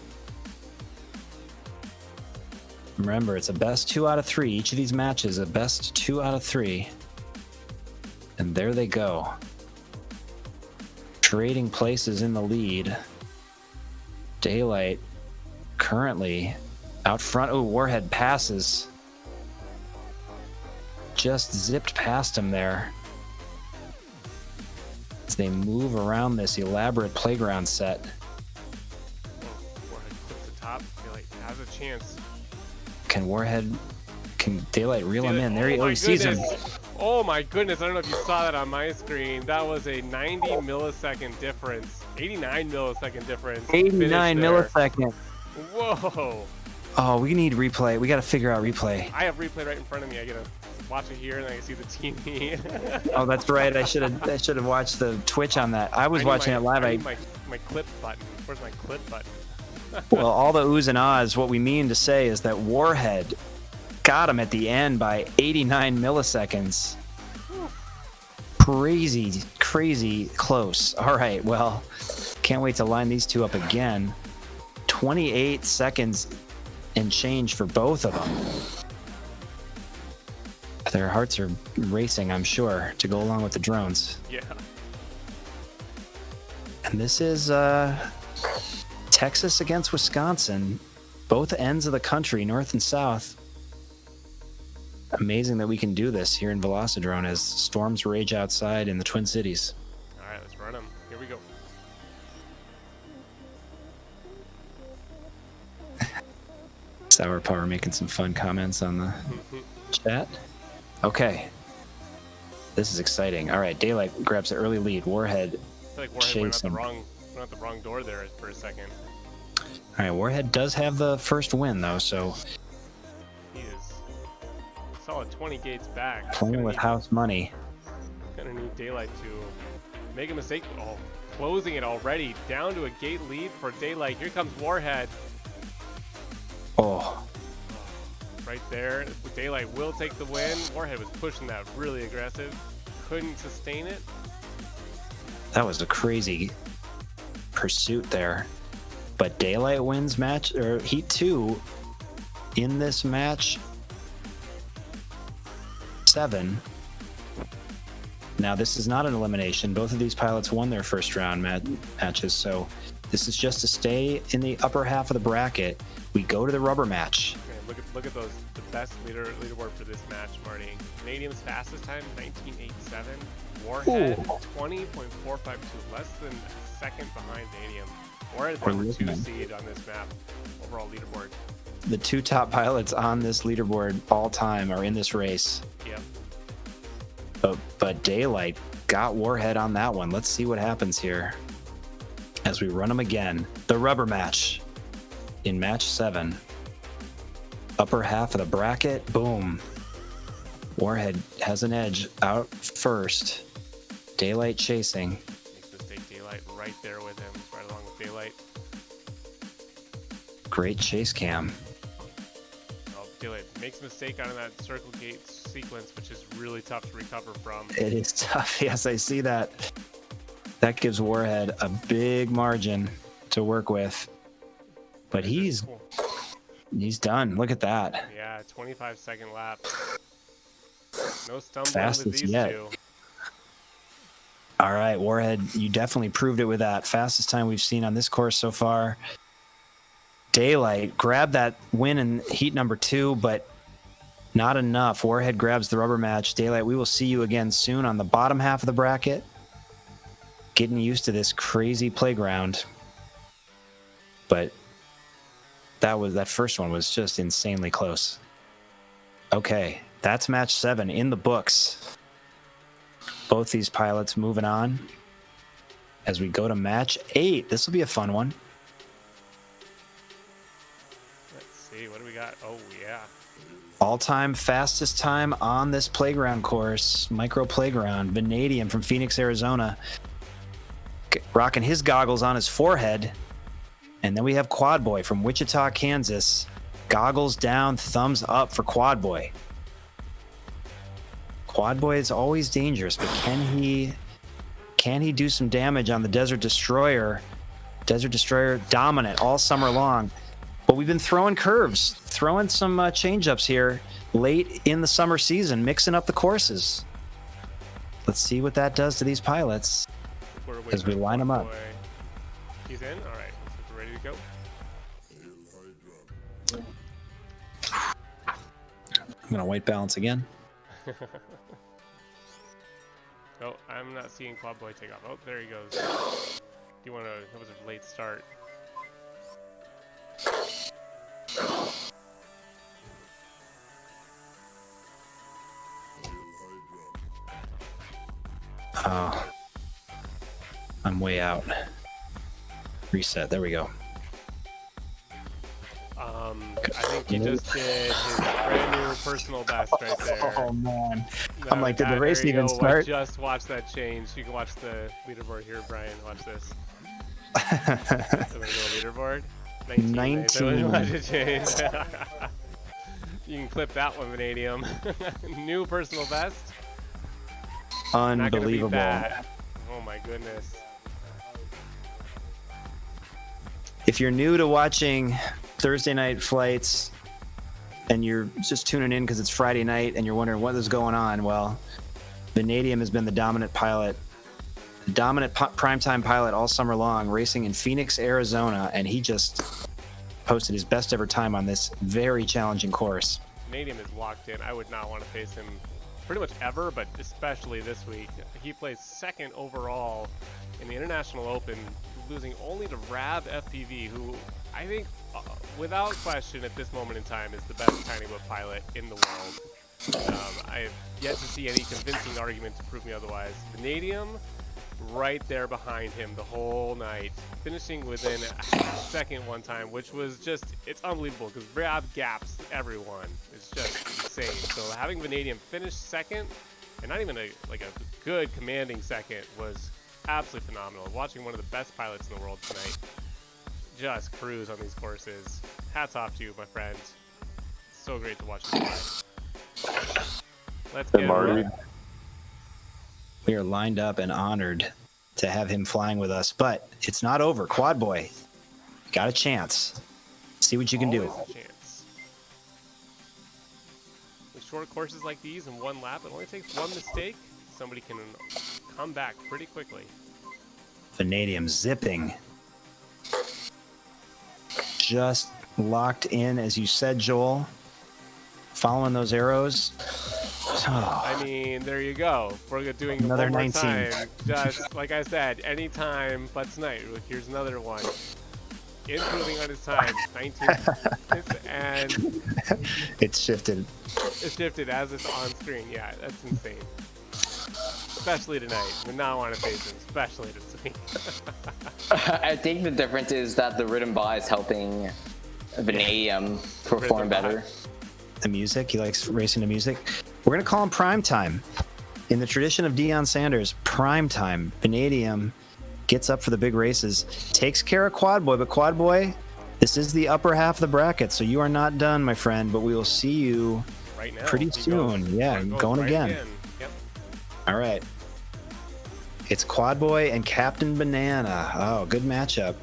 Remember, it's a best 2 out of 3. Each of these matches, a best 2 out of 3. And there they go. Trading places in the lead. Daylight currently out front. Oh, Warhead passes. Just zipped past him there. As they move around this elaborate playground set. Warhead clips the top. Daylight has a chance. Can Daylight reel him in? There he sees him. Oh my goodness, I don't know if you saw that on my screen. That was a 90 millisecond difference. 89 millisecond difference. 89 millisecond. Whoa. Oh, we need replay. We got to figure out replay. I have replay right in front of me. I get to watch it here and I can see the TV. Oh, that's right. I should have watched the Twitch on that. I was watching it live. my clip button. Where's my clip button? Well, all the oohs and ahs, what we mean to say is that Warhead got him at the end by 89 milliseconds. Crazy, crazy close. All right, well, can't wait to line these two up again. 28 seconds and change for both of them. Their hearts are racing, I'm sure, to go along with the drones. Yeah. And this is Texas against Wisconsin. Both ends of the country, north and south. Amazing that we can do this here in VelociDrone as storms rage outside in the Twin Cities. All right, let's run them. Here we go. Sour Power making some fun comments on the chat. Okay. This is exciting. All right, Daylight grabs the early lead. Warhead I feel like Warhead went out the wrong door there for a second. All right, Warhead does have the first win, though, so He is solid 20 gates back. playing with house money. Gonna need Daylight to make a mistake. Oh, closing it already. Down to a gate lead for Daylight. Here comes Warhead. Oh, Right there. Daylight will take the win. Warhead was pushing that really aggressive. Couldn't sustain it. that was a crazy pursuit there. But Daylight wins match, or Heat 2 in this match 7. Now, this is not an elimination. Both of these pilots won their first round matches, so this is just to stay in the upper half of the bracket. We go to the rubber match. Man, look at those. The best leaderboard for this match, Marty. Canadian's fastest time 19.87. Warhead 20.452, less than a second behind Vanadium. Warhead We're number 2 listening. seed on this map. Overall leaderboard. The two top pilots on this leaderboard all time are in this race. Yep. But Daylight got Warhead on that one. Let's see what happens here as we run them again. The rubber match in match 7. Upper half of the bracket. Boom. Warhead has an edge out first. Daylight chasing. Makes mistake. Daylight right there with him. Right along with Daylight. Great chase cam. Oh, Daylight makes a mistake out of that circle gate sequence, which is really tough to recover from. It is tough. Yes, I see that. That gives Warhead a big margin to work with. But he's done. Look at that. Yeah, 25-second lap. No stumbling Fastest with these yet. two. All right, Warhead, you definitely proved it with that. Fastest time we've seen on this course so far. Daylight grabbed that win in heat number 2, but not enough. Warhead grabs the rubber match. Daylight, we will see you again soon on the bottom half of the bracket. Getting used to this crazy playground. But that first one was just insanely close. Okay, that's match 7 in the books. Both these pilots moving on as we go to match 8. This will be a fun one. Let's see, what do we got? Oh, yeah. All-time fastest time on this playground course, micro playground. Vanadium from Phoenix, Arizona, rocking his goggles on his forehead. And then we have Quad Boy from Wichita, Kansas. Goggles down, thumbs up for Quad Boy. Quad Boy is always dangerous, but can he do some damage on the Desert Destroyer? Desert Destroyer dominant all summer long. But we've been throwing curves, throwing some change-ups here late in the summer season, mixing up the courses. Let's see what that does to these pilots as we line them up. He's in? All right, so we're ready to go. I'm going to white balance again. Oh, I'm not seeing Quad Boy take off. Oh, there he goes. Do you want to? That was a late start. Oh, I'm way out. Reset. There we go. I think he just did his brand new personal best right there. Oh man. I'm like, did the race there you even go. start? Just watch that change. You can watch the leaderboard here, Brian. Watch this. So leaderboard. 19. Watch it change. You can clip that one, Vanadium. New personal best. Not gonna beat Unbelievable. that. Oh my goodness. If you're new to watching Thursday night flights and you're just tuning in because it's Friday night and you're wondering what is going on, well, Vanadium has been the dominant pilot, the dominant primetime pilot all summer long, racing in Phoenix, Arizona, and he just posted his best ever time on this very challenging course. Vanadium is locked in. I would not want to face him pretty much ever, but especially this week. He placed second overall in the International Open, losing only to Rab FPV, who I think, without question at this moment in time, is the best tiny whip pilot in the world. I have yet to see any convincing argument to prove me otherwise. Vanadium, right there behind him the whole night, finishing within a half second one time, which was just, it's unbelievable because Rab gaps everyone. It's just insane. So having Vanadium finish second, and not even a good commanding second, was absolutely phenomenal. Watching one of the best pilots in the world tonight just cruise on these courses. Hats off to you, my friend. It's so great to watch you fly. Let's get Marty. We are lined up and honored to have him flying with us, but it's not over. Quad Boy, got a chance. See what you can do. Always a chance. With short courses like these in one lap, it only takes one mistake. Somebody can come back pretty quickly. Vanadium zipping. Just locked in, as you said, Joel. Following those arrows. Oh. I mean, there you go. We're doing Another one more 19. time. Just like I said, anytime but tonight. Here's another one. Improving on his time. 19. And It's shifted. it's shifted as it's on screen. Yeah, that's insane. Especially tonight. Would not want to face him, especially tonight. I think the difference is that the rhythm bar is helping Vanadium perform better. The music, he likes racing to music. We're going to call him Prime Time. In the tradition of Deion Sanders, Prime Time, Vanadium gets up for the big races, takes care of Quad Boy, but Quad Boy, this is the upper half of the bracket, so you are not done, my friend, but we will see you right now, pretty soon. Going right again. Yep. All right. It's Quad Boy and Captain Banana. Oh, good matchup.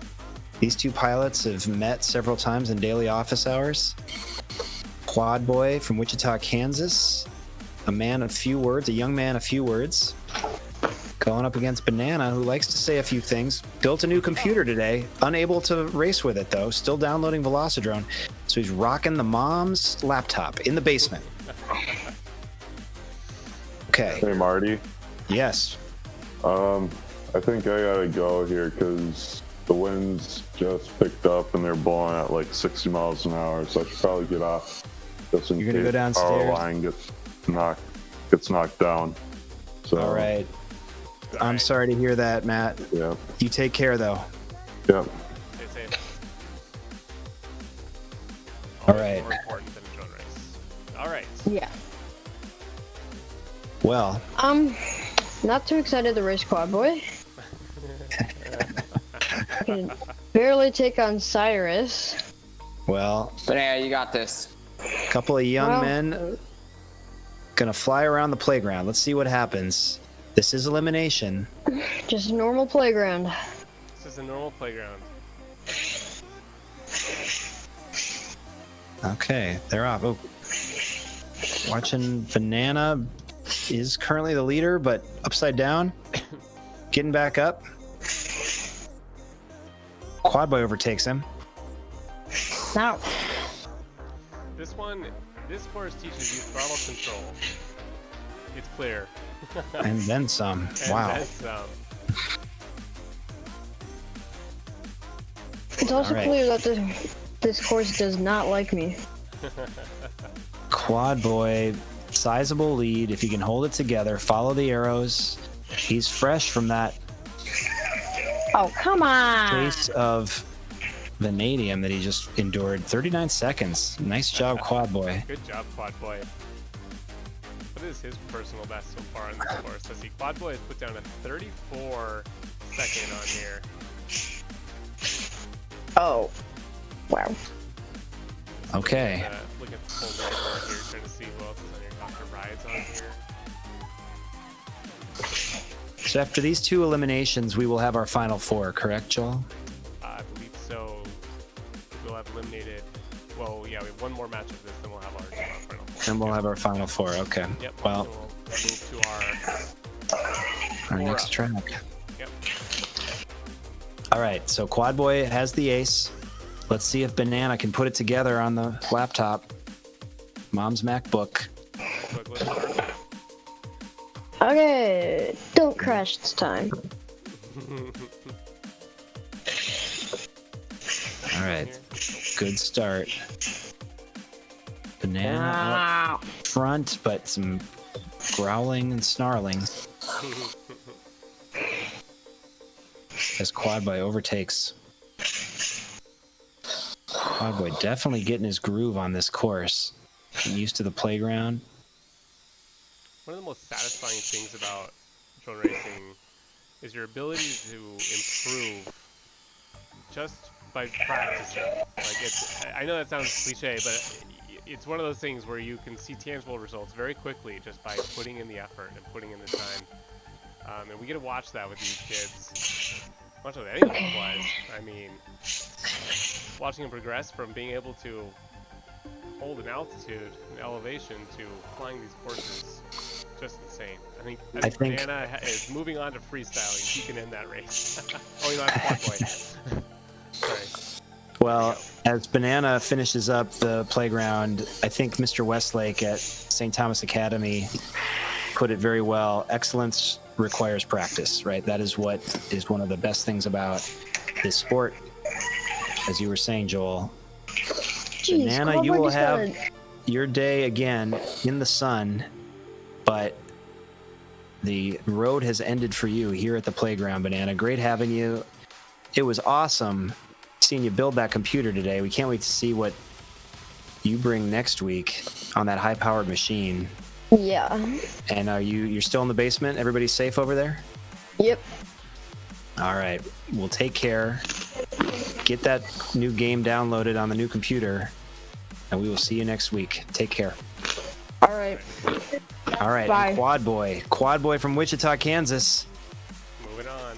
These two pilots have met several times in daily office hours. Quad Boy from Wichita, Kansas. A man of few words, a young man of few words. Going up against Banana, who likes to say a few things. Built a new computer today. Unable to race with it, though. Still downloading VelociDrone. So he's rocking the mom's laptop in the basement. Okay. Hey, Marty. Yes. I think I gotta go here because the winds just picked up and they're blowing at like 60 miles an hour, so I should probably get off just in You're gonna case go the downstairs? power line gets knocked down. So, All right. I'm sorry to hear that, Matt. Yeah. You take care, though. Yep. Stay safe. All Always right. more important than a drone race. All right. Yeah. Well, Not too excited to race Quad Boy. Can barely take on Cyrus. well, But yeah, you got this. a couple of young men gonna fly around the playground. Let's see what happens. This is elimination. Just a normal playground. This is a normal playground. Okay, they're off. Oh. Watching Banana is currently the leader, but upside down. Getting back up. Quad Boy overtakes him. Now, This course teaches you throttle control. It's clear. And then some. And Wow. then some. it's also All right. clear that this course does not like me. Quad Boy, sizable lead. If he can hold it together, follow the arrows. He's fresh from that Oh, come on! case of vanadium that he just endured. 39 seconds. Nice job, Quad Boy. Good job, Quad Boy. What is his personal best so far on this course? Let's see, Quad Boy has put down a 34 second on here. Oh, wow. Okay. Look at the full leaderboard here, trying to see who else is on here. Dr. Riot's on here. So after these 2 eliminations, we will have our final 4, correct, Joel? I believe so. We'll have eliminated. Well, yeah, we have one more match of this, then we'll have our final 4. And we'll have our final 4. Okay. Yep. Well, then we'll move to our next track. Yep. All right. So Quad Boy has the ace. Let's see if Banana can put it together on the laptop. Mom's MacBook. Okay, don't crash this time. All right. Good start. Banana up front, but some growling and snarling as Quad Boy overtakes. Quad Boy definitely getting his groove on this course. Getting used to the playground. One of the most satisfying things about drone racing is your ability to improve just by practicing. Like I know that sounds cliche, but it's one of those things where you can see tangible results very quickly just by putting in the effort and putting in the time. And we get to watch that with these kids. Much of anyone applies. I mean, watching them progress from being able to hold an altitude, an elevation, to flying these courses, just insane. I think Banana is moving on to freestyling. He can end that race. Oh, he's on Quad Boy. Sorry. Well, as Banana finishes up the playground, I think Mr. Westlake at St. Thomas Academy put it very well. Excellence requires practice, right? That is what is one of the best things about this sport. As you were saying, Joel. Jeez, Banana, you will have your day again in the sun, but the road has ended for you here at the playground, Banana. Great having you. It was awesome seeing you build that computer today. We can't wait to see what you bring next week on that high-powered machine. Yeah. And you're still in the basement? Everybody's safe over there? Yep. All right. Well, take care. Get that new game downloaded on the new computer, and we will see you next week. Take care. All right. All right. Bye. Quad Boy from Wichita, Kansas. Moving on.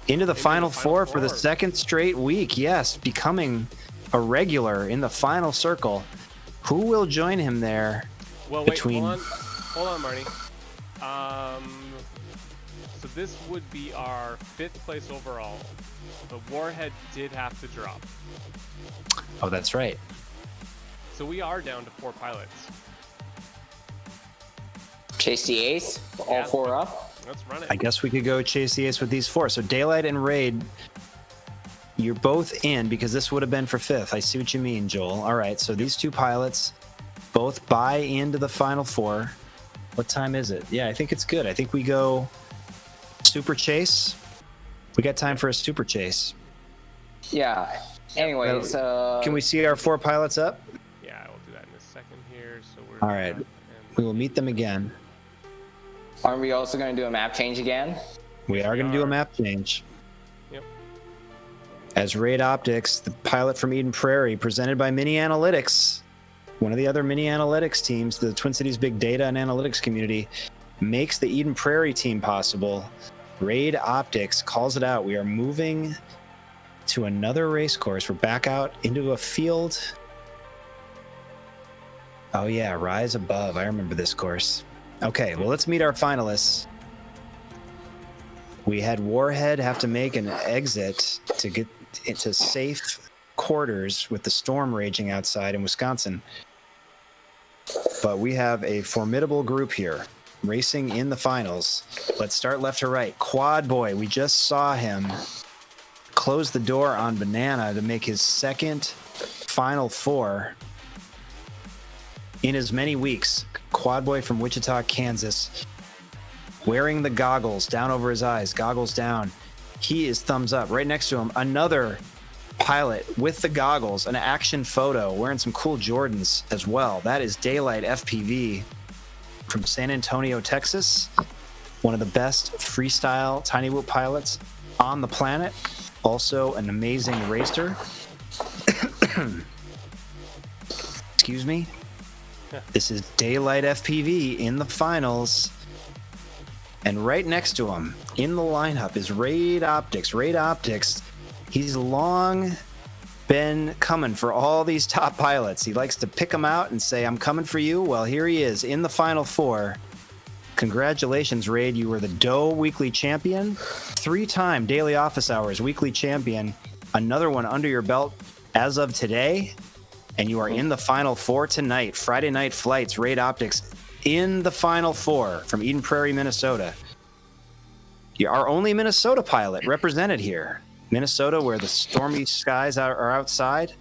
Into the final four for the second straight week. Yes, becoming a regular in the final circle. Who will join him there? Well, wait, hold on, Marty. So this would be our 5th place overall. The Warhead did have to drop. Oh, that's right. So we are down to 4 pilots. Chase the ace, all 4 up. Let's run it. I guess we could go chase the ace with these 4. So Daylight and Raid, you're both in because this would have been for 5th. I see what you mean, Joel. All right, so these 2 pilots both buy into the final 4. What time is it? Yeah, I think it's good. I think we go super chase. We got time for a super chase. Yeah. Anyways, can we see our 4 pilots up? Yeah, we'll do that in a second here. So we're all right. We will meet them again. Aren't we also going to do a map change again? We are going to do a map change. Yep. As Raid Optics, the pilot from Eden Prairie, presented by Mini Analytics, one of the other Mini Analytics teams, the Twin Cities Big Data and Analytics community, makes the Eden Prairie team possible. Raid Optics calls it out. We are moving to another race course. We're back out into a field. Oh yeah, Rise Above. I remember this course. Okay, well, let's meet our finalists. We had Warhead have to make an exit to get into safe quarters with the storm raging outside in Wisconsin. But we have a formidable group here racing in the finals. Let's start left to right. Quad Boy, we just saw him close the door on Banana to make his 2nd final 4 in as many weeks. Quad Boy from Wichita, Kansas, wearing the goggles down over his eyes, goggles down. He is thumbs up. Right next to him, another pilot with the goggles, an action photo, wearing some cool Jordans as well. That is Daylight FPV from San Antonio, Texas. One of the best freestyle tiny whoop pilots on the planet. Also an amazing racer. Excuse me. This is Daylight FPV in the finals. And right next to him in the lineup is Raid Optics. Raid Optics, he's long been coming for all these top pilots. He likes to pick them out and say, I'm coming for you. Well, here he is in the final four. Congratulations, Raid. You were the Doe Weekly Champion, 3-time Daily Office Hours Weekly Champion, another one under your belt as of today, and you are in the final four tonight. Friday Night Flights, Raid Optics in the final four from Eden Prairie, Minnesota. You're our only Minnesota pilot represented here. Minnesota, where the stormy skies are outside.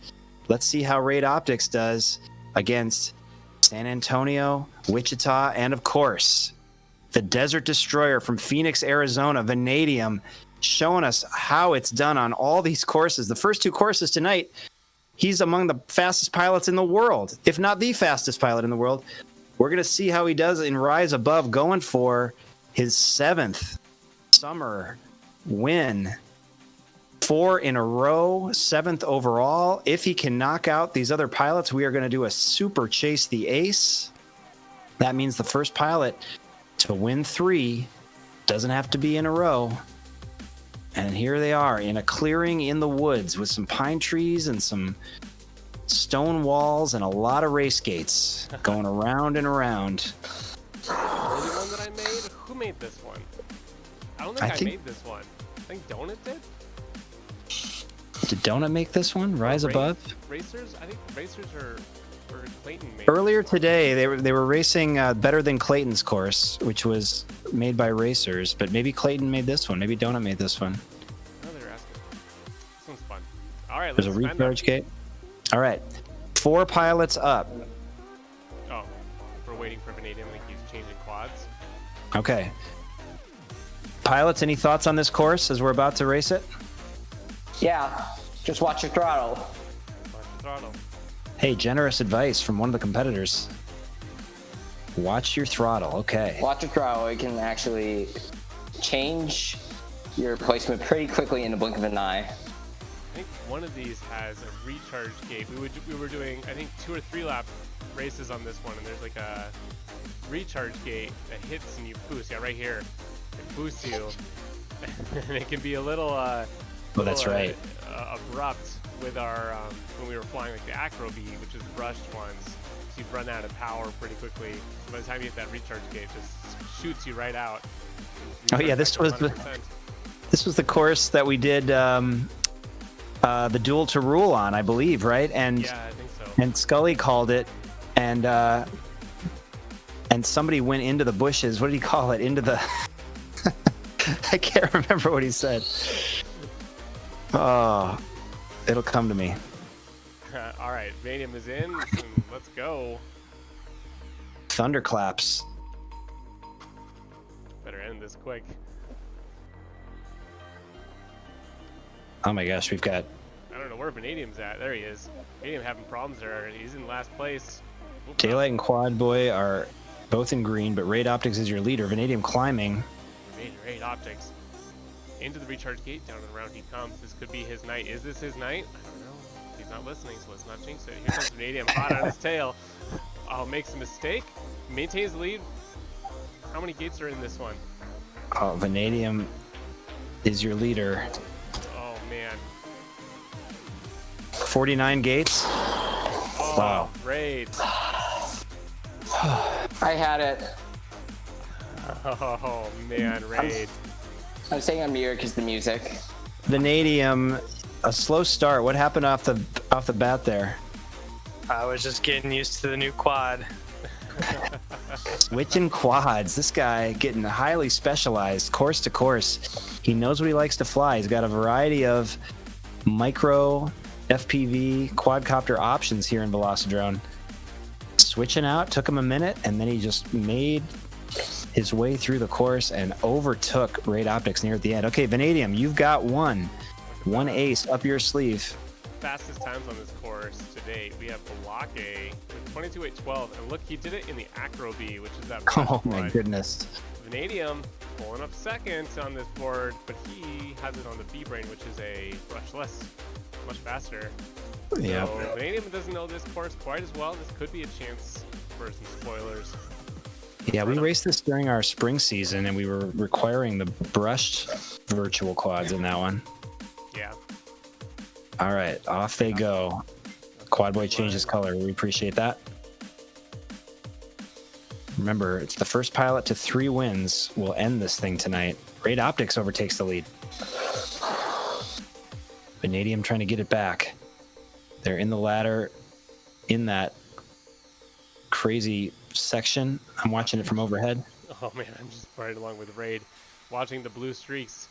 Let's see how Raid Optics does against San Antonio, Wichita, and of course, the Desert Destroyer from Phoenix, Arizona, Vanadium, showing us how it's done on all these courses. The first two courses tonight, he's among the fastest pilots in the world, if not the fastest pilot in the world. We're going to see how he does in Rise Above, going for his 7th summer win. 4 in a row, 7th overall. If he can knock out these other pilots, we are going to do a super chase the ace. That means the first pilot to win 3 doesn't have to be in a row. And here they are in a clearing in the woods with some pine trees and some stone walls and a lot of race gates going around and around. The early one that I made? Who made this one? I don't think I made this one. I think Donut did? Did Donut make this one? Rise Above? Racers? I think Racers or Clayton made Earlier today, they were racing Better Than Clayton's course, which was made by Racers, but maybe Clayton made this one. Maybe Donut made this one. Oh, they're asking. This one's fun. All right, There's a recharge gate. All right. 4 pilots up. Oh, we're waiting for Vanadium. I think he's changing quads. Okay. Pilots, any thoughts on this course as we're about to race it? Yeah, just watch your throttle. Watch the throttle. Hey, generous advice from one of the competitors. Watch your throttle. Okay. Watch your throttle. It can actually change your placement pretty quickly in the blink of an eye. I think one of these has a recharge gate. We were doing, I think, 2 or 3 lap races on this one, and there's like a recharge gate that hits and you boost. Yeah, right here. It boosts you. And it can be a little Oh, that's right. Abrupt with our when we were flying like the Acro B, which is brushed ones. So you run out of power pretty quickly. So by the time you hit that recharge gate, it just shoots you right out. Oh yeah, this was the course that we did the duel to rule on, I believe, right? And yeah, I think so. And Scully called it, and somebody went into the bushes. What did he call it? Into the I can't remember what he said. Oh, it'll come to me. All right, Vanadium is in. Let's go. Thunderclaps. Better end this quick. Oh my gosh, we've got... I don't know where Vanadium's at. There he is. Vanadium having problems there. He's in last place. Oop. Daylight and Quad Boy are both in green, but Raid Optics is your leader. Vanadium climbing. Raid Optics. Into the recharge gate, down and around he comes. This could be his night. Is this his night? I don't know. He's not listening, so let's not jinx it. Here comes Vanadium, hot on his tail. Oh, makes a mistake. Maintains the lead. How many gates are in this one? Oh, Vanadium is your leader. Oh, man. 49 gates. Oh, wow. Raid. I had it. Oh, man, Raid. I'm saying I'm mute because the music. Vanadium, a slow start. What happened off the bat there? I was just getting used to the new quad. Switching quads. This guy getting highly specialized course to course. He knows what he likes to fly. He's got a variety of micro FPV quadcopter options here in VelociDrone. Switching out took him a minute, and then he just made his way through the course and overtook Raid Optics near at the end. Okay, Vanadium, you've got one ace up your sleeve. fastest times on this course to date. We have Velake with 22.812, and look, he did it in the Acro B, which is that Oh brush my quad. goodness. Vanadium pulling up second on this board, but he has it on the B brain, which is a brushless, much faster. Yeah. So Vanadium doesn't know this course quite as well. This could be a chance for some spoilers. Yeah, we raced this during our spring season, and we were requiring the brushed virtual quads in that one. Yeah. All right, off they go. Quad Boy changes color. We appreciate that. Remember, it's the first pilot to 3 wins will end this thing tonight. Raid Optics overtakes the lead. Vanadium trying to get it back. They're in the ladder in that crazy section. I'm watching it from overhead. Oh man, I'm just right along with Raid, watching the blue streaks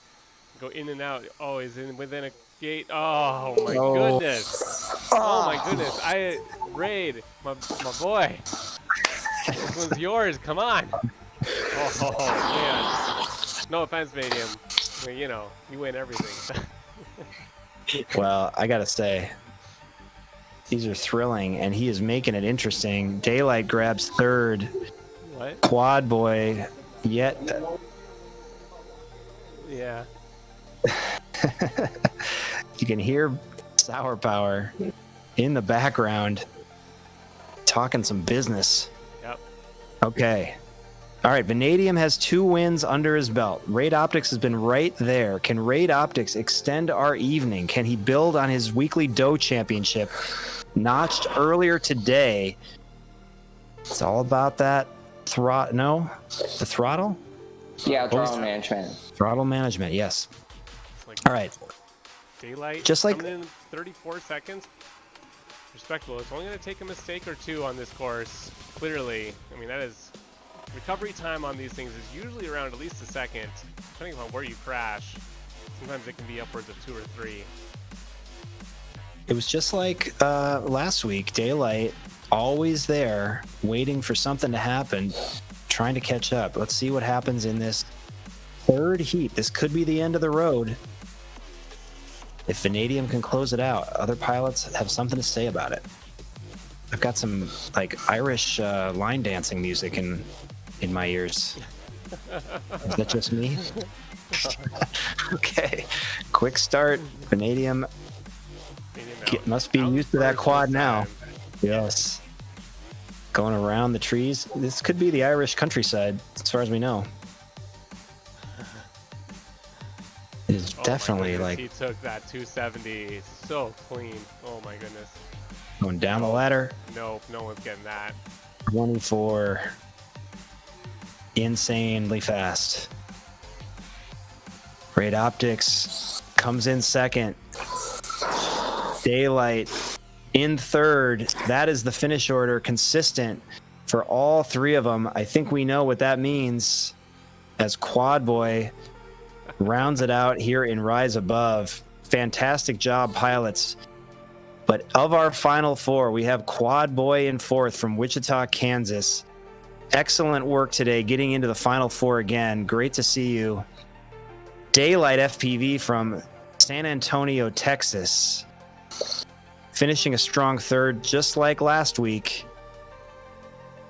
go in and out. Oh, he's in within a gate. Oh my goodness. Oh my goodness. Raid, my boy. This one's yours. Come on. Oh man. No offense, Vanadium. I mean, you know, you win everything. Well, I gotta say, these are thrilling, and he is making it interesting. Daylight grabs third. What? Quad Boy, yet. Yeah. You can hear Sour Power in the background talking some business. Yep. Okay. All right, Vanadium has 2 wins under his belt. Raid Optics has been right there. Can Raid Optics extend our evening? Can he build on his weekly Doe championship notched earlier today? It's all about that the throttle? Yeah, throttle management. Throttle management, yes. Like all right. Daylight just like coming in 34 seconds. Respectable. It's only going to take a mistake or 2 on this course. Clearly. I mean, that is... Recovery time on these things is usually around at least a second, depending on where you crash. Sometimes it can be upwards of 2 or 3. It was just like last week. Daylight, always there, waiting for something to happen, trying to catch up. Let's see what happens in this third heat. This could be the end of the road. If Vanadium can close it out, other pilots have something to say about it. I've got some like Irish line dancing music in my ears. Is that just me? Okay. Quick start. Vanadium must be used to that quad now. Yes. Going around the trees. This could be the Irish countryside, as far as we know. It is definitely like... He took that 270 so clean. Oh my goodness. Going down the ladder. Nope, no one's getting that. 24. Insanely fast. Raid Optics comes in second. Daylight in third. That is the finish order, consistent for all 3 of them. I think we know what that means as Quad Boy rounds it out here in Rise Above. Fantastic job, pilots. But of our final 4, we have Quad Boy in 4th from Wichita, Kansas. Excellent work today, getting into the final 4 again. Great to see you. Daylight FPV from San Antonio, Texas. Finishing a strong 3rd, just like last week.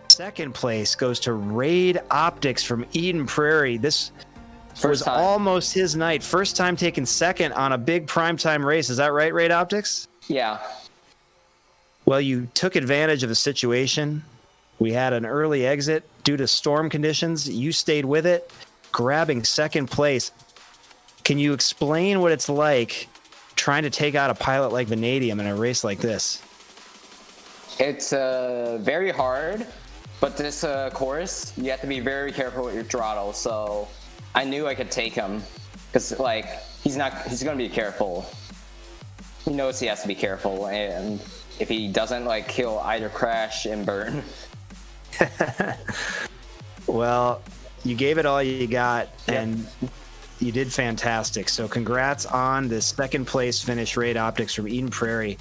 2nd place goes to Raid Optics from Eden Prairie. This was almost his night. First time taking 2nd on a big primetime race. Is that right, Raid Optics? Yeah. Well, you took advantage of the situation. We had an early exit due to storm conditions. You stayed with it, grabbing 2nd place. Can you explain what it's like trying to take out a pilot like Vanadium in a race like this? It's very hard, but this course, you have to be very careful with your throttle. So I knew I could take him because, like, he's going to be careful. He knows he has to be careful, and if he doesn't, like, he'll either crash and burn. Well, you gave it all you got, and you did fantastic. So congrats on the 2nd place finish, Raid Optics from Eden Prairie.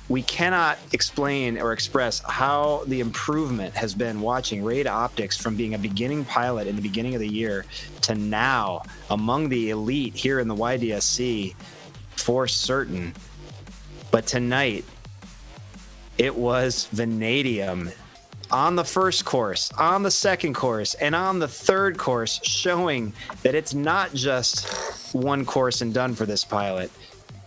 We cannot explain or express how the improvement has been watching Raid Optics from being a beginning pilot in the beginning of the year to now among the elite here in the YDSC for certain. But tonight, it was Vanadium on the first course, on the second course, and on the third course, showing that it's not just one course and done for this pilot.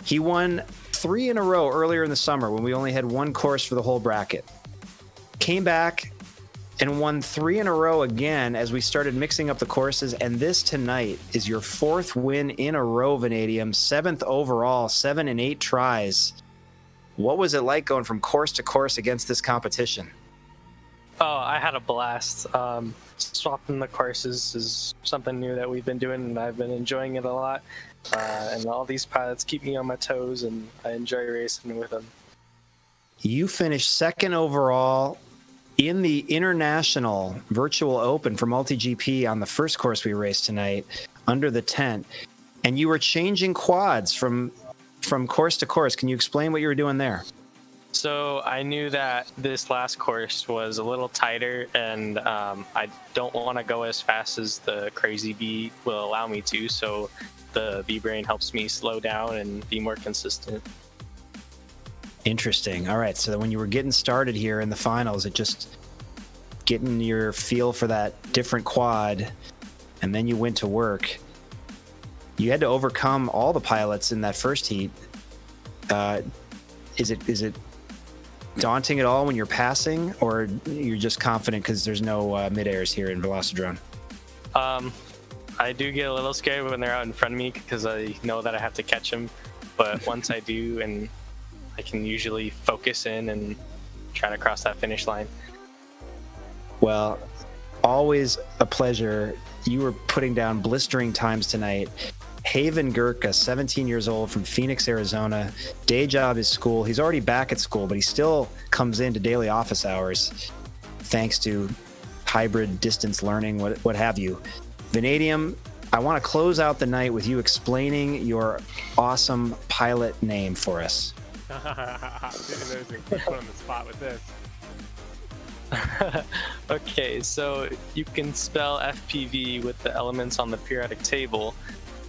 He won 3 in a row earlier in the summer when we only had one course for the whole bracket. Came back and won 3 in a row again as we started mixing up the courses, and this tonight is your 4th win in a row, Vanadium, 7th overall, 7 and 8 tries. What was it like going from course to course against this competition? Oh, I had a blast. Swapping the courses is something new that we've been doing, and I've been enjoying it a lot. And all these pilots keep me on my toes, and I enjoy racing with them. You finished 2nd overall in the International Virtual Open for MultiGP on the first course we raced tonight under the tent, and you were changing quads from course to course. Can you explain what you were doing there? So I knew that this last course was a little tighter, and I don't want to go as fast as the Crazy Bee will allow me to, so the B-Brain helps me slow down and be more consistent. Interesting. All right, so when you were getting started here in the finals, it just getting your feel for that different quad, and then you went to work. You had to overcome all the pilots in that first heat. Is it daunting at all when you're passing, or you're just confident because there's no mid-airs here in VelociDrone? I do get a little scared when they're out in front of me because I know that I have to catch them, but once I do, and I can usually focus in and try to cross that finish line. Well, always a pleasure. You were putting down blistering times tonight. Haven Gurka, 17 years old from Phoenix, Arizona. Day job is school. He's already back at school, but he still comes into daily office hours thanks to hybrid distance learning, what have you. Vanadium, I want to close out the night with you explaining your awesome pilot name for us. Put on the spot with this. Okay, so you can spell FPV with the elements on the periodic table,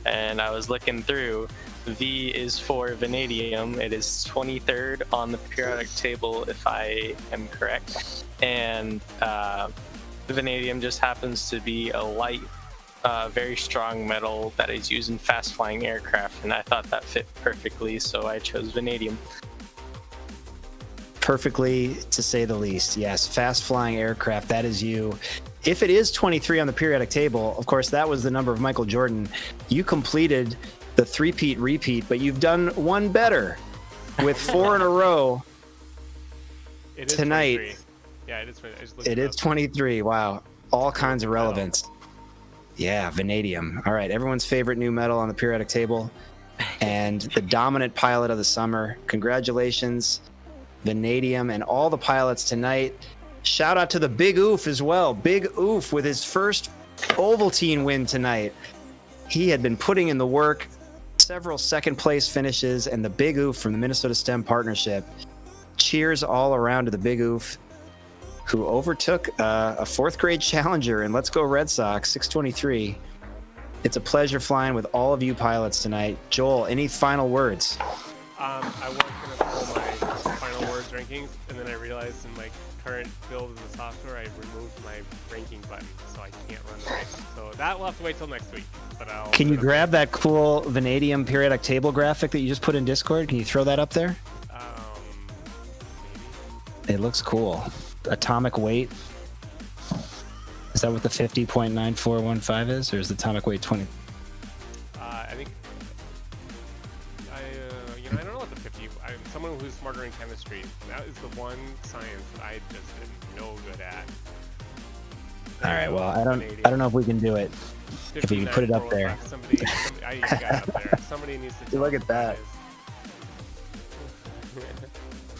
and I was looking through. V is for vanadium. It is 23rd on the periodic table, if I am correct. And the vanadium just happens to be a light, very strong metal that is used in fast-flying aircraft, and I thought that fit perfectly, so I chose vanadium. Perfectly, to say the least. Yes, fast-flying aircraft, that is you. If it is 23 on the periodic table, of course, that was the number of Michael Jordan. You completed the three-peat repeat, but you've done one better with 4 in a row It is tonight. 23. Yeah, it is. I just looked It is 23. Wow. All kinds of relevance. Yeah, vanadium. All right, everyone's favorite new metal on the periodic table and the dominant pilot of the summer. Congratulations, Vanadium, and all the pilots tonight. Shout out to the Big Oof as well. Big Oof with his first Ovaltine win tonight. He had been putting in the work, several second place finishes, and the Big Oof from the Minnesota STEM Partnership. Cheers all around to the Big Oof, who overtook a 4th grade challenger in Let's Go Red Sox 623. It's a pleasure flying with all of you pilots tonight. Joel, any final words? I was going to pull my final words rankings, and then I realized in my current build of the software, I removed my ranking button, so I can't run the race. So that will have to wait till next week. But Can you grab that cool Vanadium periodic table graphic that you just put in Discord? Can you throw that up there? Maybe. It looks cool. Atomic weight. Is that what the 50.9415 is, or is the atomic weight 20? I think I don't know what the 50. I'm someone who's smarter in chemistry. That is the one science that I just am no good at. All right. Well, I don't know if we can do it. If we can put it up there. Somebody I got it up there. Somebody needs to. Look at that.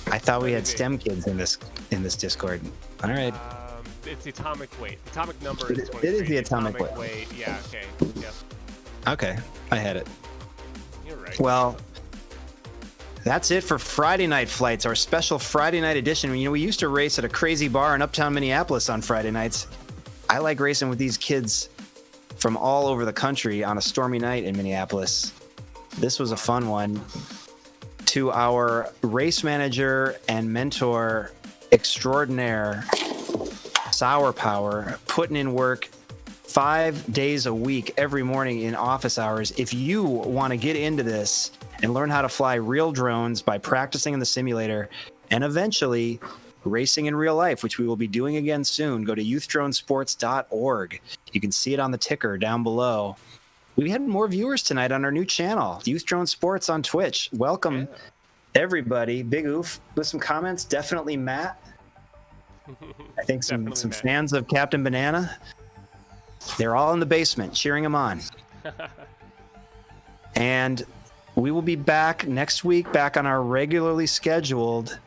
I thought we had STEM kids in this Discord. All right. It's the atomic weight. The atomic number is 23. It is the atomic weight. Yeah. Okay. Yep. Okay. I had it. You're right. Well, that's it for Friday Night Flights, our special Friday night edition. You know, we used to race at a crazy bar in uptown Minneapolis on Friday nights. I like racing with these kids from all over the country on a stormy night in Minneapolis. This was a fun one. to our race manager and mentor extraordinaire, Sour Power, putting in work 5 days a week, every morning in office hours. If you want to get into this and learn how to fly real drones by practicing in the simulator and eventually racing in real life, which we will be doing again soon, go to youthdronesports.org. You can see it on the ticker down below. We had more viewers tonight on our new channel, Youth Drone Sports on Twitch. Welcome, everybody. Big oof with some comments. Definitely Matt. I think some fans of Captain Banana. They're all in the basement cheering him on. And we will be back next week, back on our regularly scheduled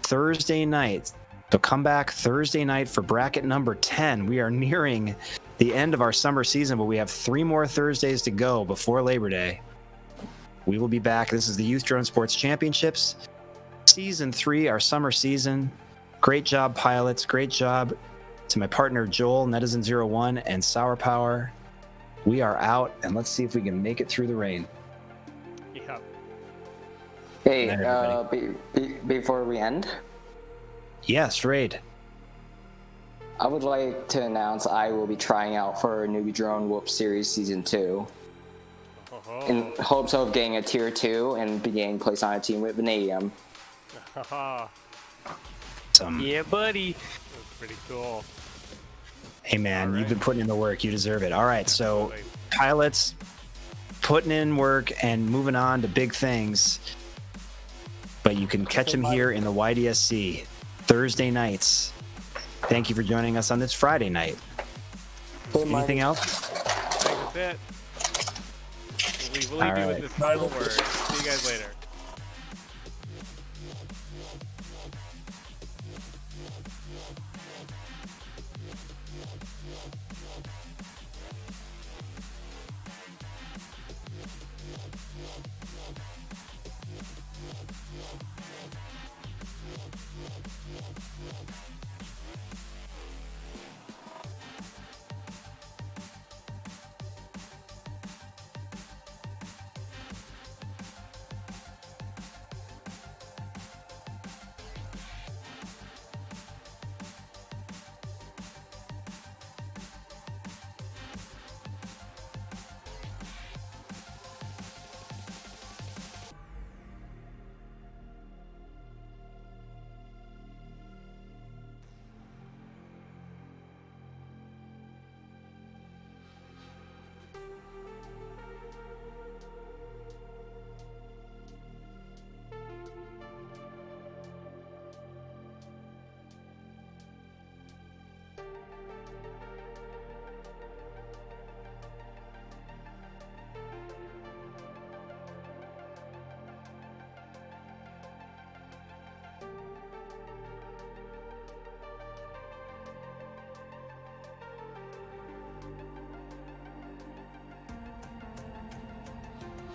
Thursday night. So come back Thursday night for bracket number 10. We are nearing the end of our summer season, but we have 3 more Thursdays to go before Labor Day. We will be back. This is the Youth Drone Sports Championships, Season 3, our summer season. Great job, pilots. Great job to my partner, Joel, Netizen01, and Sour Power. We are out, and let's see if we can make it through the rain. Yeah. Hey, before we end? Yes, Raid. I would like to announce I will be trying out for Newbie Drone Whoop Series Season 2 in hopes of getting a Tier 2 and being placed on a team with Vanadium. Yeah, buddy. That's pretty cool. Hey, man, you've been putting in the work. You deserve it. All right, so pilots putting in work and moving on to big things. But you can catch them here in the YDSC Thursday nights. Thank you for joining us on this Friday night. Anything else? That's it. We'll leave you with this final word. See you guys later.